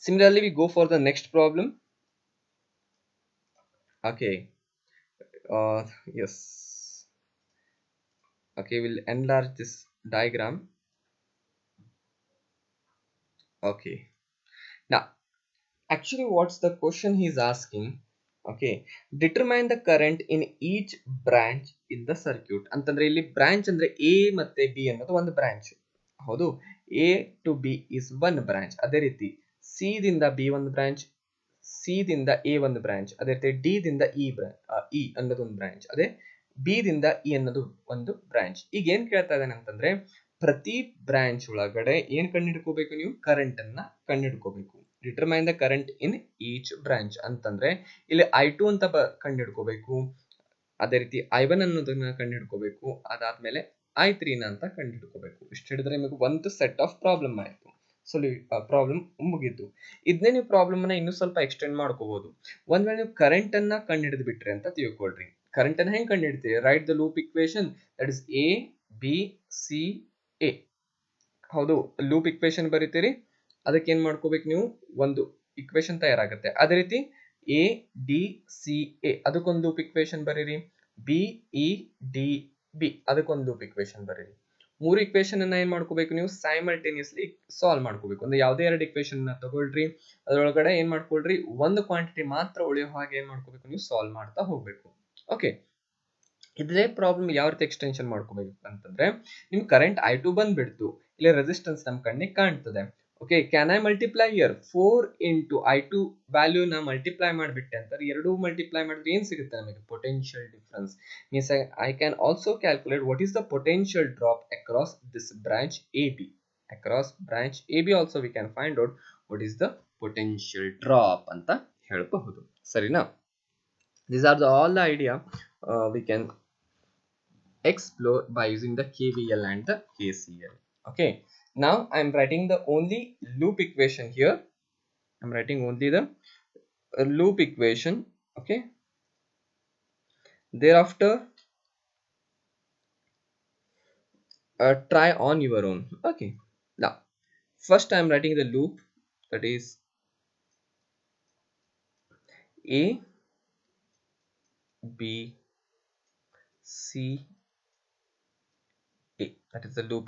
similarly we go for the next problem. Okay, yes, okay, we'll enlarge this diagram. Okay, now actually what's the question he's asking. Okay, determine the current in each branch in the circuit. ಅಂತಂದ್ರೆ ಇಲ್ಲಿ branch ಅಂದ್ರೆ A ಮತ್ತೆ B ಅನ್ನೋದು ಒಂದು branch. ಹೌದು, A to B is one branch. ಅದೇ ರೀತಿ C ದಿಂದ B ಒಂದು ಬ್ರಾಂಚ್, C ದಿಂದ A ಒಂದು ಬ್ರಾಂಚ್, ಅದೇ ರೀತಿ D ದಿಂದ E ಅನ್ನೋದು ಒಂದು ಬ್ರಾಂಚ್, ಅದೇ B ದಿಂದ E ಅನ್ನೋದು ಒಂದು ಬ್ರಾಂಚ್. ಈಗ ಏನ್ ಕೇಳ್ತಾ ಇದ್ದಾನೆ ಅಂತಂದ್ರೆ, ಪ್ರತಿ ಬ್ರಾಂಚ್ ಒಳಗಡೆ ಏನ್ ಕಂಡುಹಿಡ್ಕೋಬೇಕು, ನೀವು ಕರೆಂಟ್ ಅನ್ನ ಕಂಡುಹಿಡ್ಕೋಬೇಕು. Determine the current in each branch ಅಂತಂದ್ರೆ ಇಲ್ಲಿ I2 ಅಂತ ಕಂಡುಹಿಡ್ಕೋಬೇಕು, ಅದೇ ರೀತಿ I1 ಅನ್ನೋದನ್ನ ಕಂಡುಹಿಡ್ಕೋಬೇಕು, ಅದಾದ್ಮೇಲೆ I3 ನ ಅಂತ ಕಂಡುಹಿಡ್ಕೋಬೇಕು. ಇಷ್ಟು ಹಿಡಿದ್ರೆ ನಿಮಗೆ ಒಂದು ಸೆಟ್ ಆಫ್ ಪ್ರಾಬ್ಲಮ್ ಆಯ್ತು. ಪ್ರಾಬ್ಲಮ್ ಮುಗೀತು. ಇದನ್ನೇ ನೀವು ಪ್ರಾಬ್ಲಮ್ ಅನ್ನ ಇನ್ನೂ ಸ್ವಲ್ಪ ಎಕ್ಸ್ಟೆಂಡ್ ಮಾಡ್ಕೋಬಹುದು. ಒಂದ್ ವೇಳೆ ನೀವು ಕರೆಂಟ್ ಅನ್ನ ಕಂಡುಹಿಡಿದು ಬಿಟ್ರೆ ಅಂತ ತಿಳ್ಕೊಳ್ರಿ. ಕರೆಂಟ್ ಅನ್ನ ಹೆಂಗ್ ಕಂಡುಹಿಡ್ತೀವಿ, write the loop equation, that is A B C A. ಹೌದು, ಲೂಪ್ ಇಕ್ವೇಶನ್ ಬರೀತೀರಿ, ಅದಕ್ಕೆ ಏನ್ ಮಾಡ್ಕೋಬೇಕು ನೀವು, ಒಂದು ಇಕ್ವೇಶನ್ ತಯಾರಾಗುತ್ತೆ. ಅದೇ ರೀತಿ ಎ ಡಿ ಸಿ ಎ ಅದಕ್ಕೊಂದು ಲೂಪ್ ಇಕ್ವೇಶನ್ ಬರೀರಿ, ಬಿ ಇ ಡಿ ಬಿ ಅದಕ್ಕೊಂದು ಲೂಪ್ ಇಕ್ವೇಶನ್ ಬರೀರಿ. 3 ಇಕ್ವೇಶನ್ ಅನ್ನ ಏನ್ ಮಾಡ್ಕೋಬೇಕು ನೀವು ಸೈಮಲ್ಟೇನಿಯಸ್ಲಿ ಸಾಲ್ವ್ ಮಾಡ್ಕೋಬೇಕು. ಅಂದ್ರೆ ಯಾವುದೇ 2 ಇಕ್ವೇಶನ್ ನ ತಗೊಳ್ರಿ, ಅದರೊಳಗಡೆ ಏನ್ ಮಾಡ್ಕೊಳ್ರಿ ಒಂದು ಕ್ವಾಂಟಿಟಿ ಮಾತ್ರ ಉಳಿಯೋ ಹಾಗೆ ಏನ್ ಮಾಡ್ಕೋಬೇಕು ನೀವು ಸಾಲ್ವ್ ಮಾಡ್ತಾ ಹೋಗ್ಬೇಕು. ಓಕೆ, ಇದೇ ಪ್ರಾಬ್ಲಮ್ ಯಾವ ರೀತಿ ಎಕ್ಸ್ಟೆನ್ಷನ್ ಮಾಡ್ಕೋಬೇಕು ಅಂತಂದ್ರೆ, ನಿಮ್ ಕರೆಂಟ್ I2 ಬಂದ್ಬಿಡ್ತು, ಇಲ್ಲಿ ರೆಸಿಸ್ಟೆನ್ಸ್ ನಮ್ ಕಣ್ಣಿಗೆ ಕಾಣ್ತದೆ. Okay, can I multiply year 4 into I2 value ನ ಮಲ್ಟಿಪ್ಲೈ ಮಾಡಿಬಿಟ್ಟೆ ಅಂತಾರೆ, ಎರಡೂ ಮಲ್ಟಿಪ್ಲೈ ಮಾಡಿದ್ರೆ ಏನ್ ಸಿಗುತ್ತೆ ನಮಗೆ potential difference. Means I can also calculate what is the potential drop across this branch AB. Across branch AB also we can find out what is the potential drop ಅಂತ ಹೇಳಬಹುದು. ಸರಿನಾ? These are all the idea we can explore by using the KVL and the KCL. Okay, now I am writing the only loop equation here. I am writing only the loop equation. Okay, thereafter try on your own. Okay, now first I am writing the loop, that is A B C A, that is the loop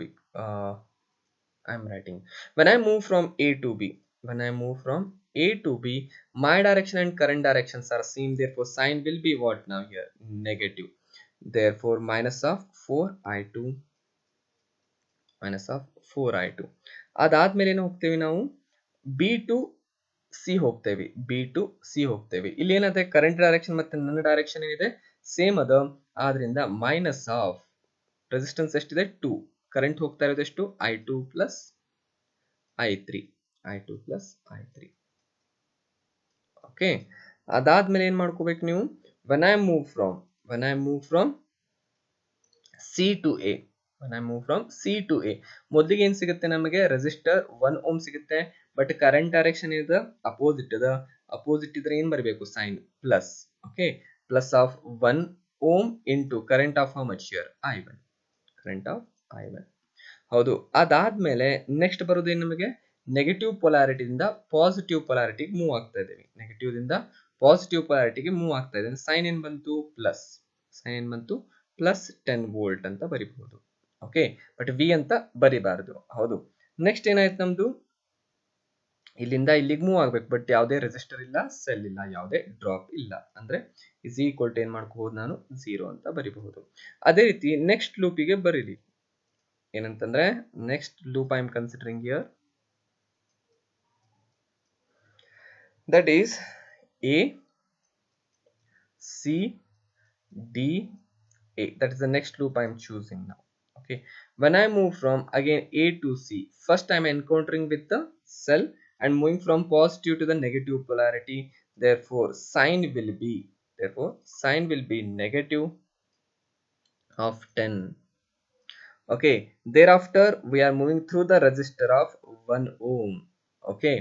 I am writing. When I move from A to B, when I move from A to B, my direction and current directions are same, therefore sign will be what now here? Negative. Therefore minus of 4I2, minus of 4I2. ಅದಾದ್ಮೇಲೆ ಏನು ಹೋಗ್ತೇವೆ ನಾವು B to C ಹೋಗ್ತೇವೆ, B to C ಹೋಗ್ತೇವೆ. ಇಲ್ಲಿ ಏನಾದ್ರೆ current direction ಮತ್ತೆ ನನ್ನ ಡೈರೆಕ್ಷನ್ ಏನಿದೆ ಸೇಮ್ ಅದ, ಆದ್ರಿಂದ ಮೈನಸ್ ಆಫ್ ರೆಸಿಸ್ಟೆನ್ಸ್ ಎಷ್ಟಿದೆ 2, ಕರೆಂಟ್ ಹೋಗ್ತಾ ಇರೋದು ಎಷ್ಟು I2 plus I3, I2 plus I3. Okay, ಅದಾದ್ಮೇಲೆ ಏನ್ ಮಾಡ್ಕೋಬೇಕು ನೀವು, when I move from C to A, when I move from C to A, ಮೊದಲಿಗೆ ಏನ್ ಸಿಗುತ್ತೆ ನಮಗೆ ರೆಸಿಸ್ಟರ್ 1 ಓಮ್ ಸಿಗುತ್ತೆ, ಬಟ್ ಕರೆಂಟ್ ಡೈರೆಕ್ಷನ್ ಇದೆ ಅಪೋಸಿಟ್ ಅದ, ಅಪೋಸಿಟ್ ಇದ್ರೆ ಏನ್ ಬರಬೇಕು sign plus. Okay, plus of 1 ohm into current of how much here I1, current of I1. ಹೌದು, ಅದಾದ್ಮೇಲೆ ನೆಕ್ಸ್ಟ್ ಬರೋದು ನಮಗೆ ನೆಗೆಟಿವ್ ಪೊಲಾರಿಟಿಯಿಂದ ಪಾಸಿಟಿವ್ ಪೊಲಾರಿಟಿಗೆ ಮೂವ್ ಆಗ್ತಾ ಇದ್ದೀವಿ, ನೆಗೆಟಿವ್ ದಿಂದ ಪಾಸಿಟಿವ್ ಪೊಲಾರಿಟಿಗೆ ಮೂವ್ ಆಗ್ತಾ ಇದೆ. ಸೈನ್ ಏನ್ ಬಂತು ಪ್ಲಸ್, ಸೈನ್ ಏನ್ ಬಂತು ಪ್ಲಸ್ 10 ವೋಲ್ಟ್ ಅಂತ ಬರಿಬಹುದು. ಓಕೆ, ಬಟ್ ವಿ ಅಂತ ಬರಿಬಾರದು. ಹೌದು, ನೆಕ್ಸ್ಟ್ ಏನಾಯ್ತು ನಮ್ದು ಇಲ್ಲಿಂದ ಇಲ್ಲಿಗೆ ಮೂವ್ ಆಗ್ಬೇಕು, ಬಟ್ ಯಾವುದೇ ರೆಸಿಸ್ಟರ್ ಇಲ್ಲ, ಸೆಲ್ ಇಲ್ಲ, ಯಾವುದೇ ಡ್ರಾಪ್ ಇಲ್ಲ, ಅಂದ್ರೆ ಇಸ್ ಈಕ್ವಲ್ ಟು ಏನ್ ಮಾಡ್ಕೋಬಹುದು ನಾನು 0 ಅಂತ ಬರಿಬಹುದು. ಅದೇ ರೀತಿ ನೆಕ್ಸ್ಟ್ ಲೂಪಿಗೆ ಬರೀರಿ, ಏನಂತಂದ್ರೆ next loop I am considering here, that is A C D A, that is the next loop I am choosing now. Okay, when I move from again A to C, first I am encountering with the cell and moving from positive to the negative polarity, therefore sign will be negative of 10. Okay, thereafter we are moving through the resistor of 1 ohm. Okay,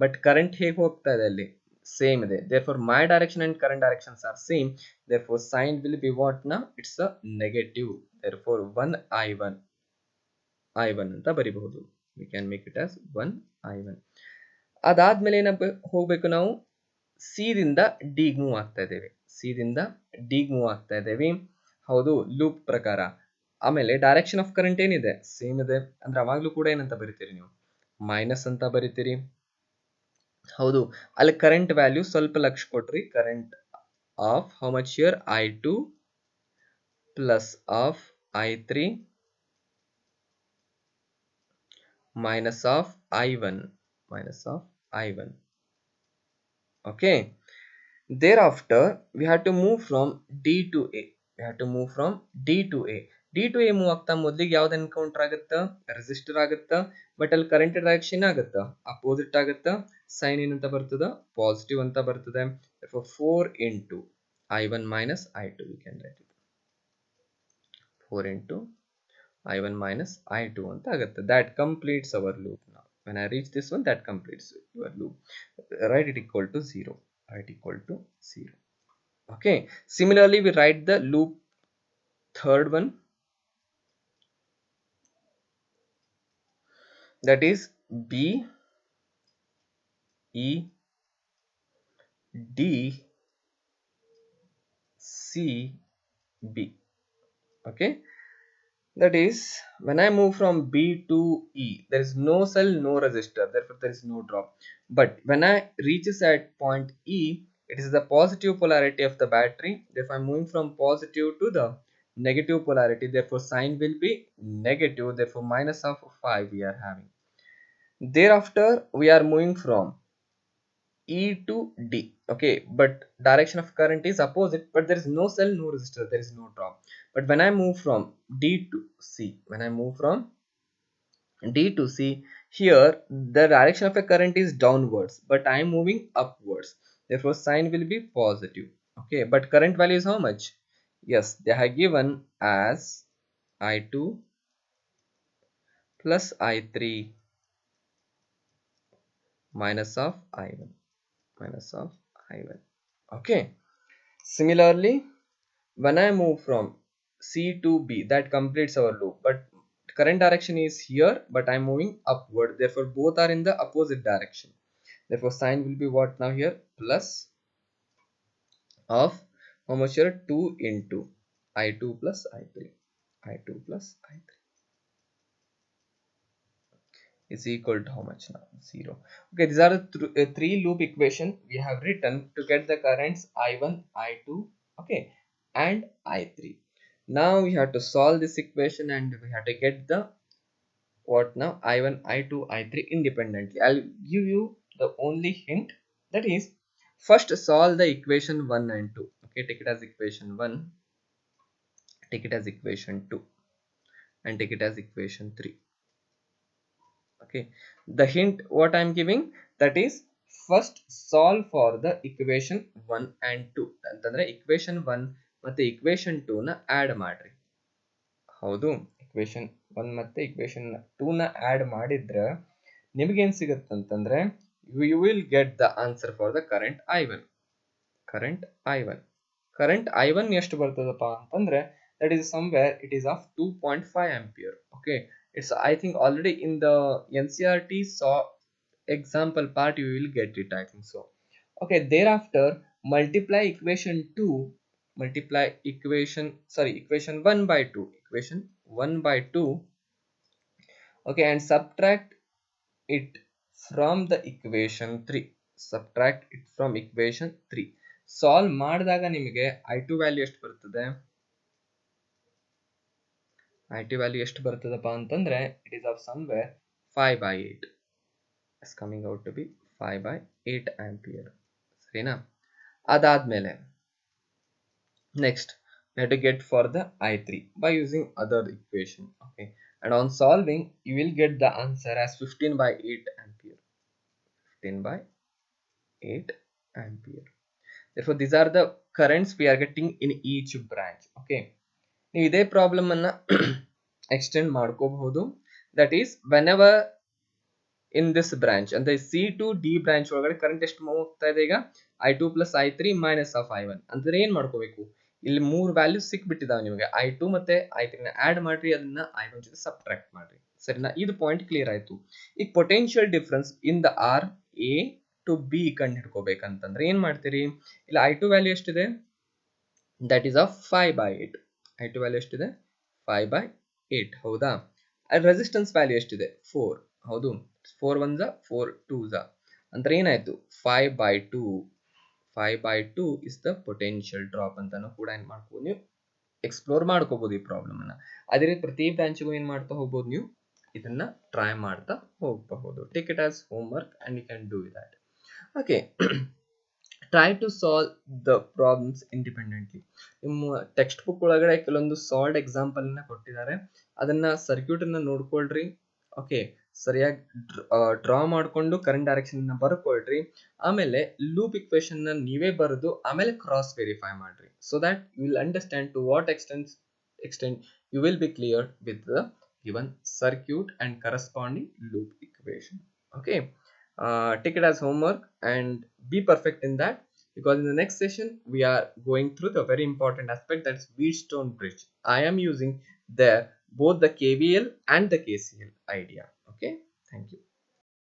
but current ಹೇಗೆ ಹೋಗ್ತಾ ಇದೆ ಅಲ್ಲಿ same ಇದೆ, therefore my direction and current directions are same, therefore sign will be what now, it's a negative, therefore 1I1 ಅಂತ ಬರಿಬಹುದು, we can make it as 1I1. ಅದಾದ್ಮೇಲೆ ಏನಪ್ಪ ಹೋಗ್ಬೇಕು ನಾವು ಸಿ ದಿಂದ ಡಿ ಮೂವ್ ಆಗ್ತಾ ಇದ್ದೇವೆ, ಸಿ ದಿಂದ ಡಿ ಮೂವ್ ಆಗ್ತಾ ಇದ್ದೇವೆ. ಹೌದು, ಲೂಪ್ ಪ್ರಕಾರ. ಆಮೇಲೆ ಡೈರೆಕ್ಷನ್ ಆಫ್ ಕರೆಂಟ್ ಏನಿದೆ ಸೇಮ್ ಇದೆ, ಅಂದ್ರೆ ಅವಾಗ್ಲೂ ಕೂಡ ಏನಂತ ಬರಿತೀರಿ ನೀವು ಮೈನಸ್ ಅಂತ ಬರಿತೀರಿ. ಹೌದು, ಅಲ್ಲಿ ಕರೆಂಟ್ ವ್ಯಾಲ್ಯೂ ಸ್ವಲ್ಪ ಲಕ್ಷ ಕೊಟ್ರಿ, current of how much here I2 plus of I3 minus of I1, okay. Thereafter we have to move from D to A, D to A move ಆಗ್ತಾ ಮೊದಲಿಗೆ ಯಾವ್ದು ಎನ್ಕೌಂಟರ್ ಆಗುತ್ತಾ ರೆಸಿಸ್ಟರ್ ಆಗುತ್ತಾ, ಬಟ್ ಅಲ್ಲಿ current direction ಆಗುತ್ತಾ opposite ಆಗುತ್ತಾ, sign ಏನಂತ ಬರ್ತದ ಪಾಸಿಟಿವ್ ಅಂತ ಬರ್ತದೆ. 4 into I1 minus I2, we can write it 4 into I1 minus I2 ಅಂತ ಆಗುತ್ತೆ. That completes our loop. Now when I reach this one, that completes your loop. Write it equal to 0, okay. Similarly we write the loop third one, that is B E D C B. Okay, that is when I move from B to E, there is no cell, no resistor, therefore there is no drop. But when I reaches at point E, it is the positive polarity of the battery. Therefore, I'm moving from positive to the negative polarity. Therefore, sign will be negative. Therefore, minus of 5 we are having. Thereafter, we are moving from E to D. Okay, but direction of current is opposite, but there is no cell, no resistor, there is no drop. But when I move from D to C, when I move from D to C, here the direction of a current is downwards, but I am moving upwards. Therefore, sign will be positive. Okay, but current value is how much? Yes, they are given as I2 plus I3 minus of I1, minus of I1. Okay. Similarly, when I move from C to B, that completes our loop. But current direction is here, but I'm moving upward. Therefore, both are in the opposite direction. Therefore, sign will be what now here? Plus of how much here? 2 into I2 plus I3. I2 plus I3 is equal to how much now? 0. Okay, these are the three loop equation we have written to get the currents I1, I2, okay, and I3. Now we have to solve this equation and we have to get the what now? I1, I2, I3 independently. I'll give you the only hint, that is first solve the equation 1 and 2. Okay, take it as equation 1, take it as equation 2, and take it as equation 3. Okay, the hint what I'm giving, that is first solve for the equation 1 and 2 ಅಂತಂದ್ರೆ equation 1 ಮತ್ತೆ equation 2 ನ add ಮಾಡ್ರಿ. ಹೌದು, equation 1 ಮತ್ತೆ equation 2 ನ add ಮಾಡಿದ್ರೆ ನಿಮಗೆ ಏನು ಸಿಗುತ್ತೆ ಅಂತಂದ್ರೆ you will get the answer for the current I1. current I1 current I1 ಎಷ್ಟು ಬರ್ತದಪ್ಪ ಅಂತಂದ್ರೆ that is somewhere it is of 2.5 ampere. Okay, it's I think already in the NCERT saw example part you will get it, I think so. Okay, thereafter multiply equation 2, multiply equation 1 by 2, equation 1 by 2. Okay, and subtract it from the equation 3, subtract it from equation 3. Solve ಮಾಡಿದಾಗ ನಿಮಗೆ I2 value ಎಷ್ಟು ಬರ್ತದೆ? I2 value ಎಷ್ಟು ಬರ್ತದಪ್ಪ ಅಂತಂದ್ರೆ it is of somewhere 5 by 8. It's coming out to be 5 by 8 ampere. ಸರಿನಾ? ಅದಾದ್ಮೇಲೆ next we have to get for the I3 by using other equation. Okay, and on solving you will get the answer as 15 by 8 ampere. 15 by 8 ampere. Therefore, these are the currents we are getting in each branch. Okay, ನೀವು ಇದೇ problem ಅನ್ನ extend ಮಾಡ್ಕೋಬಹುದು. That is when ever in this branch ಅಂದ್ರೆ C to D branch ಒಳಗಡೆ current ಎಷ್ಟು move ಹೋಗ್ತಾ ಇದೆ ಈಗ? I2 plus I3 minus of I1 ಅಂದ್ರೆ ಏನ್ ಮಾಡ್ಕೋಬೇಕು? ಇಲ್ಲಿ ಮೂರು ವ್ಯಾಲ್ಯೂ ಸಿಕ್ಬಿಟ್ಟಿದಾವೆ ನಿಮಗೆ. I2 ಮತ್ತೆ I3 ನ ಆಡ್ ಮಾಡ್ರಿ, ಅದನ್ನ I1 ಜೊತೆ ಸಬ್ಟ್ರಾಕ್ಟ್ ಮಾಡ್ರಿ. ಸರಿನಾ? ಇದು ಪಾಯಿಂಟ್ ಕ್ಲಿಯರ್ ಆಯ್ತು. ಈಗ potential difference in the R A to B ಕಂಡು ಹಿಡ್ಕೋಬೇಕಂತಂದ್ರೆ ಏನ್ ಮಾಡ್ತೀರಿ? ಇಲ್ಲಿ I2 ವ್ಯಾಲ್ಯೂ ಎಷ್ಟಿದೆ? That is of 5 by 8. I2 value ಎಷ್ಟಿದೆ? 5 by 8. ಹೌದಾ? ರೆಸಿಸ್ಟೆನ್ಸ್ ವ್ಯಾಲ್ಯೂ ಎಷ್ಟಿದೆ? 4. ಹೌದು, 4 1 4 2 ಅಂದ್ರೆ ಏನಾಯ್ತು? 5 by 2. 5 by 2 is the potential drop ಅಂತಾನು ಕೂಡ ಏನ್ ಮಾಡ್ಬೋದು, ನೀವು ಎಕ್ಸ್ಪ್ಲೋರ್ ಮಾಡ್ಕೋಬಹುದು ಈ ಪ್ರಾಬ್ಲಮ್ ಅನ್ನ. ಅದೇ ರೀತಿ ಪ್ರತಿ ಬ್ರಾಂಚ್ಗೂ ಏನ್ ಮಾಡ್ತಾ ಹೋಗ್ಬೋದು, ನೀವು ಇದನ್ನ ಟ್ರೈ ಮಾಡ್ತಾ ಹೋಗಬಹುದು. Take it as homework and you can do that. Okay, try to solve the problems independently. ನಿಮ್ಮ ಟೆಕ್ಸ್ಟ್ ಬುಕ್ ಒಳಗಡೆ ಕೆಲವೊಂದು ಸಾಲ್ಡ್ ಎಕ್ಸಾಂಪಲ್ ನ ಕೊಟ್ಟಿದ್ದಾರೆ, ಅದನ್ನ ಸರ್ಕ್ಯೂಟ್ ಅನ್ನ ನೋಡ್ಕೊಳ್ರಿ. ಓಕೆ, ಸರಿಯಾಗಿ ಡ್ರಾ ಮಾಡ್ಕೊಂಡು ಕರೆಂಟ್ ಡೈರೆಕ್ಷನ್ ನ ಬರ್ಕೊಳ್ರಿ. ಆಮೇಲೆ ಲೂಪ್ ಇಕ್ವೇಶನ್ ನ ನೀವೇ ಬರೆದು ಆಮೇಲೆ ಕ್ರಾಸ್ ವೆರಿಫೈ ಮಾಡ್ರಿ. So that you will understand to what extent you will be cleared with the given circuit and corresponding loop equation. Okay, take it as homework and be perfect in that, because in the next session we are going through the very important aspect, that is Wheatstone bridge. I am using there both the KVL and the KCL idea. Okay, thank you.